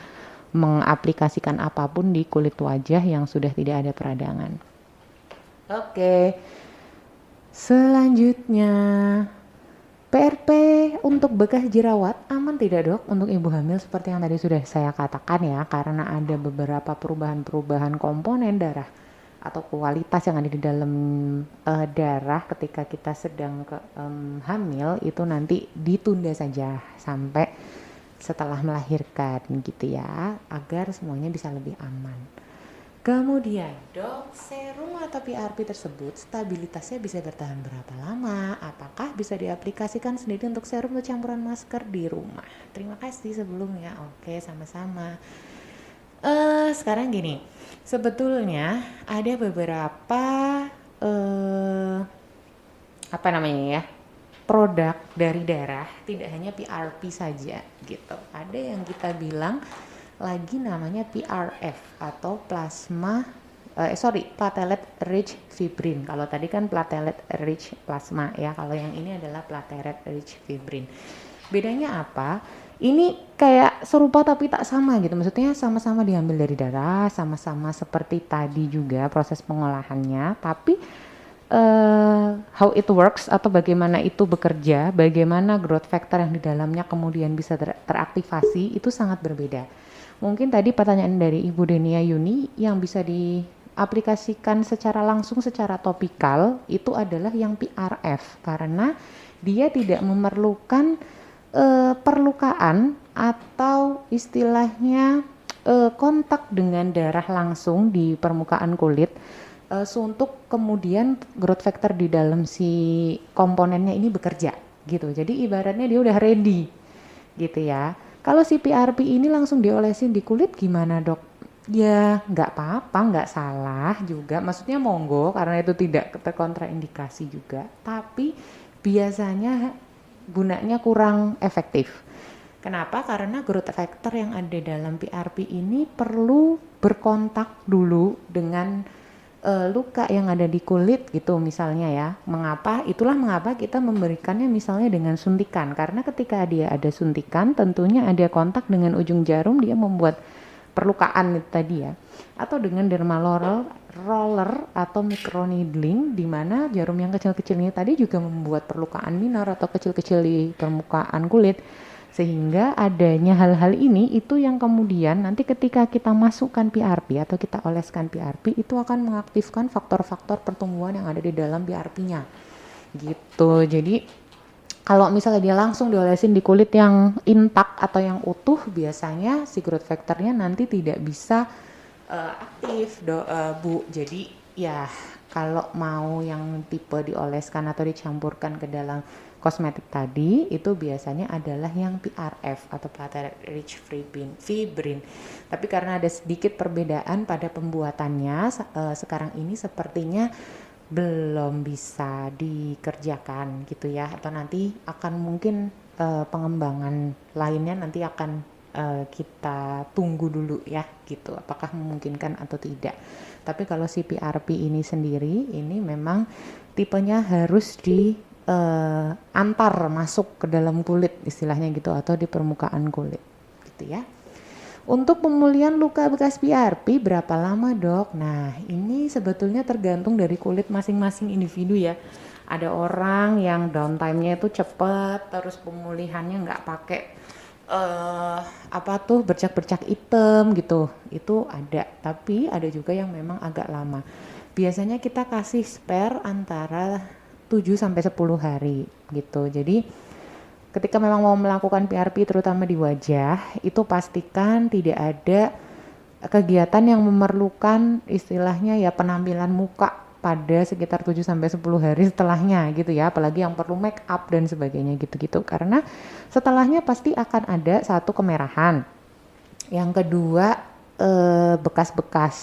mengaplikasikan apapun di kulit wajah yang sudah tidak ada peradangan. Oke. Selanjutnya, PRP untuk bekas jerawat aman tidak, Dok, untuk ibu hamil? Seperti yang tadi sudah saya katakan ya, karena ada beberapa perubahan komponen darah atau kualitas yang ada di dalam darah ketika kita sedang hamil itu nanti ditunda saja sampai setelah melahirkan gitu ya, agar semuanya bisa lebih aman. Kemudian, Dok, serum atau PRP tersebut stabilitasnya bisa bertahan berapa lama? Apakah bisa diaplikasikan sendiri untuk serum atau campuran masker di rumah? Terima kasih sebelumnya. Oke, sama-sama. Sekarang gini, sebetulnya ada beberapa apa namanya ya, produk dari darah, tidak hanya PRP saja gitu. Ada yang kita bilang lagi namanya PRF atau platelet rich fibrin. Kalau tadi kan platelet rich plasma ya, kalau yang ini adalah platelet rich fibrin. Bedanya apa? Ini kayak serupa tapi tak sama gitu, maksudnya sama-sama diambil dari darah, sama-sama seperti tadi juga proses pengolahannya, tapi how it works atau bagaimana itu bekerja, bagaimana growth factor yang di dalamnya kemudian bisa teraktivasi itu sangat berbeda. Mungkin tadi pertanyaan dari Ibu Denia Yuni yang bisa diaplikasikan secara langsung secara topikal itu adalah yang PRF karena dia tidak memerlukan perlukaan atau istilahnya kontak dengan darah langsung di permukaan kulit untuk kemudian growth factor di dalam si komponennya ini bekerja gitu. Jadi ibaratnya dia udah ready gitu ya. Kalau si PRP ini langsung diolesin di kulit gimana, Dok? Ya nggak apa-apa, nggak salah juga. Maksudnya monggo karena itu tidak terkontraindikasi juga. Tapi biasanya gunanya kurang efektif. Kenapa? Karena growth factor yang ada dalam PRP ini perlu berkontak dulu dengan luka yang ada di kulit gitu misalnya ya. Itulah mengapa kita memberikannya misalnya dengan suntikan, karena ketika dia ada suntikan tentunya ada kontak dengan ujung jarum, dia membuat perlukaan itu tadi ya. Atau dengan roller atau microneedling, di mana jarum yang kecil-kecilnya tadi juga membuat perlukaan minor atau kecil-kecil di permukaan kulit. Sehingga adanya hal-hal ini itu yang kemudian nanti ketika kita masukkan PRP atau kita oleskan PRP itu akan mengaktifkan faktor-faktor pertumbuhan yang ada di dalam PRP-nya gitu. Jadi kalau misalnya dia langsung diolesin di kulit yang intak atau yang utuh, biasanya si growth factor-nya nanti tidak bisa aktif Bu. Jadi ya kalau mau yang tipe dioleskan atau dicampurkan ke dalam kosmetik tadi, itu biasanya adalah yang PRF atau platelet rich fibrin. Tapi karena ada sedikit perbedaan pada pembuatannya, sekarang ini sepertinya belum bisa dikerjakan gitu ya, atau nanti akan mungkin pengembangan lainnya nanti akan kita tunggu dulu ya gitu, apakah memungkinkan atau tidak. Tapi kalau si PRP ini sendiri, ini memang tipenya harus antar masuk ke dalam kulit istilahnya gitu, atau di permukaan kulit gitu ya. Untuk pemulihan luka bekas PRP berapa lama dok? Nah ini sebetulnya tergantung dari kulit masing-masing individu ya. Ada orang yang downtime-nya itu cepat, terus pemulihannya nggak pakai bercak-bercak hitam gitu, itu ada. Tapi ada juga yang memang agak lama. Biasanya kita kasih spare antara 7-10 hari gitu. Jadi ketika memang mau melakukan PRP terutama di wajah, itu pastikan tidak ada kegiatan yang memerlukan istilahnya ya penampilan muka pada sekitar 7-10 hari setelahnya gitu ya, apalagi yang perlu make up dan sebagainya gitu-gitu, karena setelahnya pasti akan ada satu kemerahan, yang kedua bekas-bekas,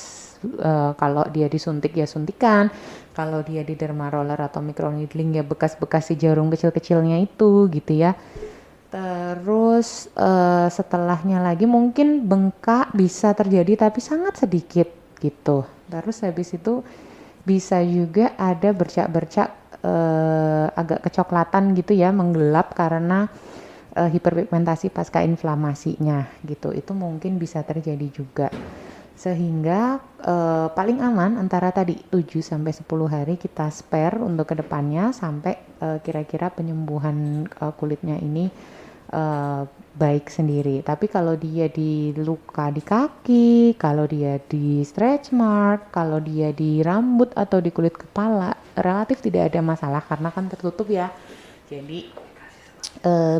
kalau dia disuntik ya suntikan, kalau dia di derma roller atau microneedling ya bekas-bekas si jarum kecil-kecilnya itu gitu ya. Terus setelahnya lagi mungkin bengkak bisa terjadi tapi sangat sedikit gitu. Terus habis itu bisa juga ada bercak-bercak agak kecoklatan gitu ya, menggelap karena hiperpigmentasi pasca inflamasinya gitu. Itu mungkin bisa terjadi juga. Sehingga paling aman antara tadi 7-10 hari kita spare untuk kedepannya sampai kira-kira penyembuhan kulitnya ini baik sendiri. Tapi kalau dia di luka di kaki, kalau dia di stretch mark, kalau dia di rambut atau di kulit kepala, relatif tidak ada masalah karena kan tertutup ya. Jadi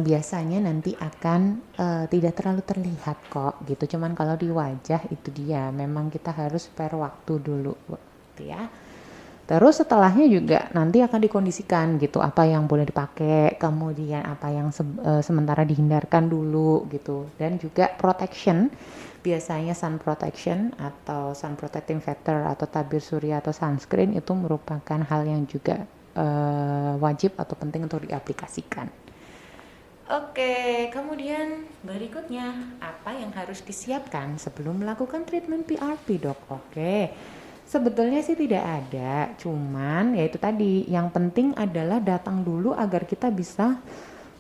biasanya nanti akan tidak terlalu terlihat kok gitu. Cuman kalau di wajah itu dia memang kita harus spare waktu dulu gitu ya. Terus setelahnya juga nanti akan dikondisikan gitu, apa yang boleh dipakai, kemudian apa yang sementara dihindarkan dulu gitu. Dan juga protection, biasanya sun protection atau sun protecting factor atau tabir surya atau sunscreen itu merupakan hal yang juga wajib atau penting untuk diaplikasikan. Oke, kemudian berikutnya apa yang harus disiapkan sebelum melakukan treatment PRP dok? Oke, sebetulnya sih tidak ada, cuman ya itu tadi, yang penting adalah datang dulu agar kita bisa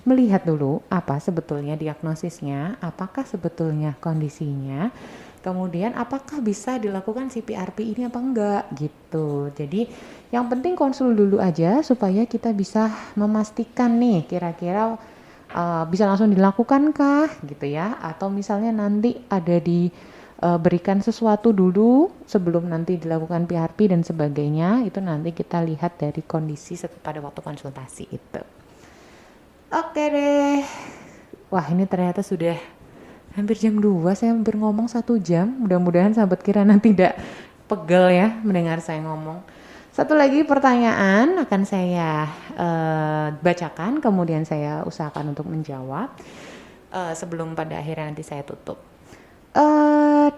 melihat dulu apa sebetulnya diagnosisnya, apakah sebetulnya kondisinya, kemudian apakah bisa dilakukan si PRP ini apa enggak gitu. Jadi yang penting konsul dulu aja supaya kita bisa memastikan nih kira-kira bisa langsung dilakukan kah gitu ya, atau misalnya nanti ada berikan sesuatu dulu sebelum nanti dilakukan PRP dan sebagainya. Itu nanti kita lihat dari kondisi pada waktu konsultasi itu. Oke deh, wah ini ternyata sudah hampir jam 2, saya hampir ngomong 1 jam. Mudah-mudahan sahabat Kirana tidak pegel ya mendengar saya ngomong. Satu lagi pertanyaan akan saya bacakan, kemudian saya usahakan untuk menjawab sebelum pada akhirnya nanti saya tutup.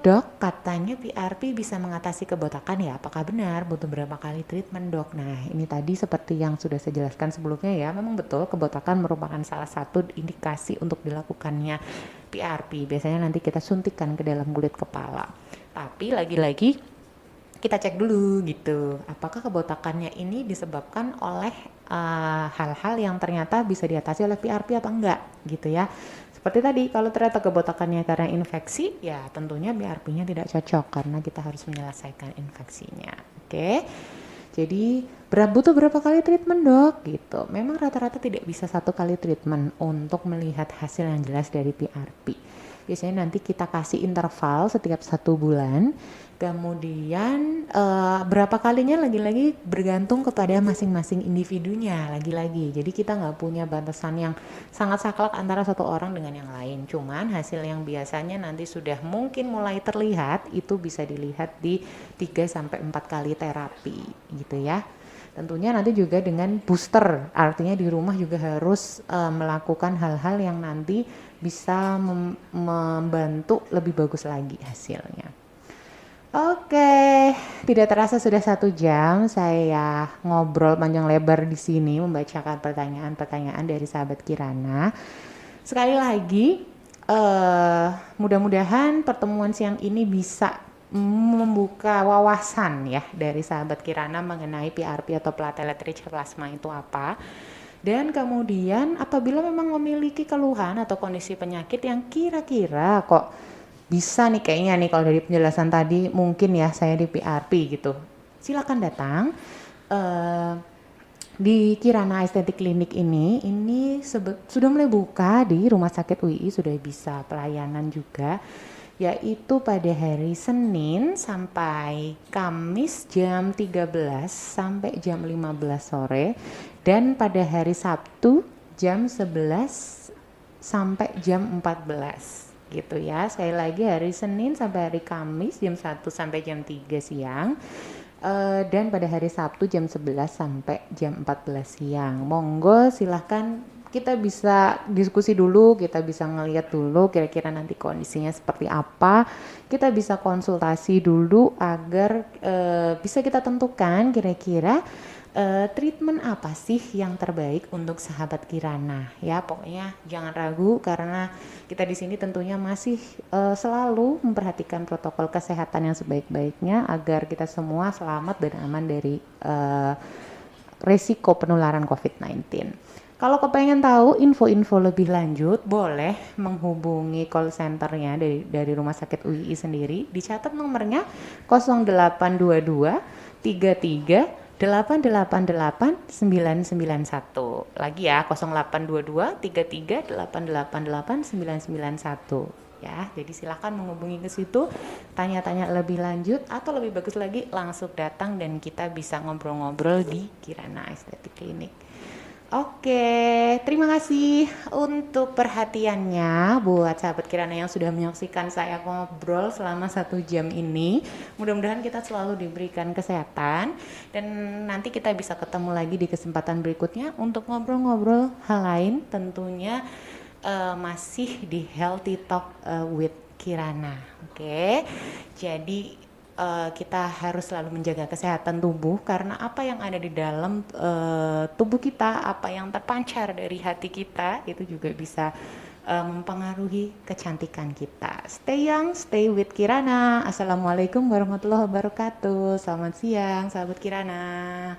Dok, katanya PRP bisa mengatasi kebotakan ya, apakah benar? Butuh berapa kali treatment dok? Nah ini tadi seperti yang sudah saya jelaskan sebelumnya ya, memang betul kebotakan merupakan salah satu indikasi untuk dilakukannya PRP. Biasanya nanti kita suntikan ke dalam kulit kepala. Tapi lagi-lagi kita cek dulu gitu, apakah kebotakannya ini disebabkan oleh hal-hal yang ternyata bisa diatasi oleh PRP apa enggak gitu ya. Seperti tadi, kalau ternyata kebotakannya karena infeksi, ya tentunya PRP-nya tidak cocok karena kita harus menyelesaikan infeksinya. Oke. Jadi butuh berapa kali treatment dok? Gitu. Memang rata-rata tidak bisa 1 kali treatment untuk melihat hasil yang jelas dari PRP. Biasanya nanti kita kasih interval setiap 1 bulan. Kemudian berapa kalinya lagi-lagi bergantung kepada masing-masing individunya lagi-lagi. Jadi kita nggak punya batasan yang sangat saklek antara satu orang dengan yang lain. Cuman hasil yang biasanya nanti sudah mungkin mulai terlihat itu bisa dilihat di 3-4 kali terapi gitu ya. Tentunya nanti juga dengan booster, artinya di rumah juga harus melakukan hal-hal yang nanti bisa membantu lebih bagus lagi hasilnya. Oke, tidak terasa sudah 1 jam saya ngobrol panjang lebar di sini membacakan pertanyaan-pertanyaan dari sahabat Kirana. Sekali lagi, mudah-mudahan pertemuan siang ini bisa membuka wawasan ya dari sahabat Kirana mengenai PRP atau platelet rich plasma itu apa. Dan kemudian apabila memang memiliki keluhan atau kondisi penyakit yang kira-kira kok bisa nih kayaknya nih kalau dari penjelasan tadi mungkin ya saya di PRP gitu. Silakan datang di Kirana Estetik Clinic ini sudah mulai buka di Rumah Sakit UII, sudah bisa pelayanan juga, yaitu pada hari Senin sampai Kamis jam 13 sampai jam 15 sore dan pada hari Sabtu jam 11 sampai jam 14 gitu ya. Sekali lagi hari Senin sampai hari Kamis jam 1 sampai jam 3 siang dan pada hari Sabtu jam 11 sampai jam 14 siang. Monggo silahkan, kita bisa diskusi dulu, kita bisa ngeliat dulu kira-kira nanti kondisinya seperti apa, kita bisa konsultasi dulu agar bisa kita tentukan kira-kira treatment apa sih yang terbaik untuk sahabat Kirana ya. Pokoknya jangan ragu karena kita di sini tentunya masih selalu memperhatikan protokol kesehatan yang sebaik-baiknya agar kita semua selamat dan aman dari resiko penularan COVID-19. Kalau kepengen tahu info-info lebih lanjut, boleh menghubungi call centernya dari Rumah Sakit UII sendiri. Dicatat nomornya 0822 33 888 991. Lagi ya, 0822 33 888 991 ya. Jadi silakan menghubungi ke situ, tanya-tanya lebih lanjut atau lebih bagus lagi langsung datang dan kita bisa ngobrol-ngobrol di Kirana Estetik Clinic. Oke, terima kasih untuk perhatiannya buat sahabat Kirana yang sudah menyaksikan saya ngobrol selama 1 jam ini. Mudah-mudahan kita selalu diberikan kesehatan dan nanti kita bisa ketemu lagi di kesempatan berikutnya untuk ngobrol-ngobrol hal lain, tentunya masih di Healthy Talk with Kirana. Oke, jadi kita harus selalu menjaga kesehatan tubuh karena apa yang ada di dalam tubuh kita, apa yang terpancar dari hati kita itu juga bisa mempengaruhi kecantikan kita. Stay young, stay with Kirana. Assalamualaikum warahmatullahi wabarakatuh. Selamat siang sahabat Kirana.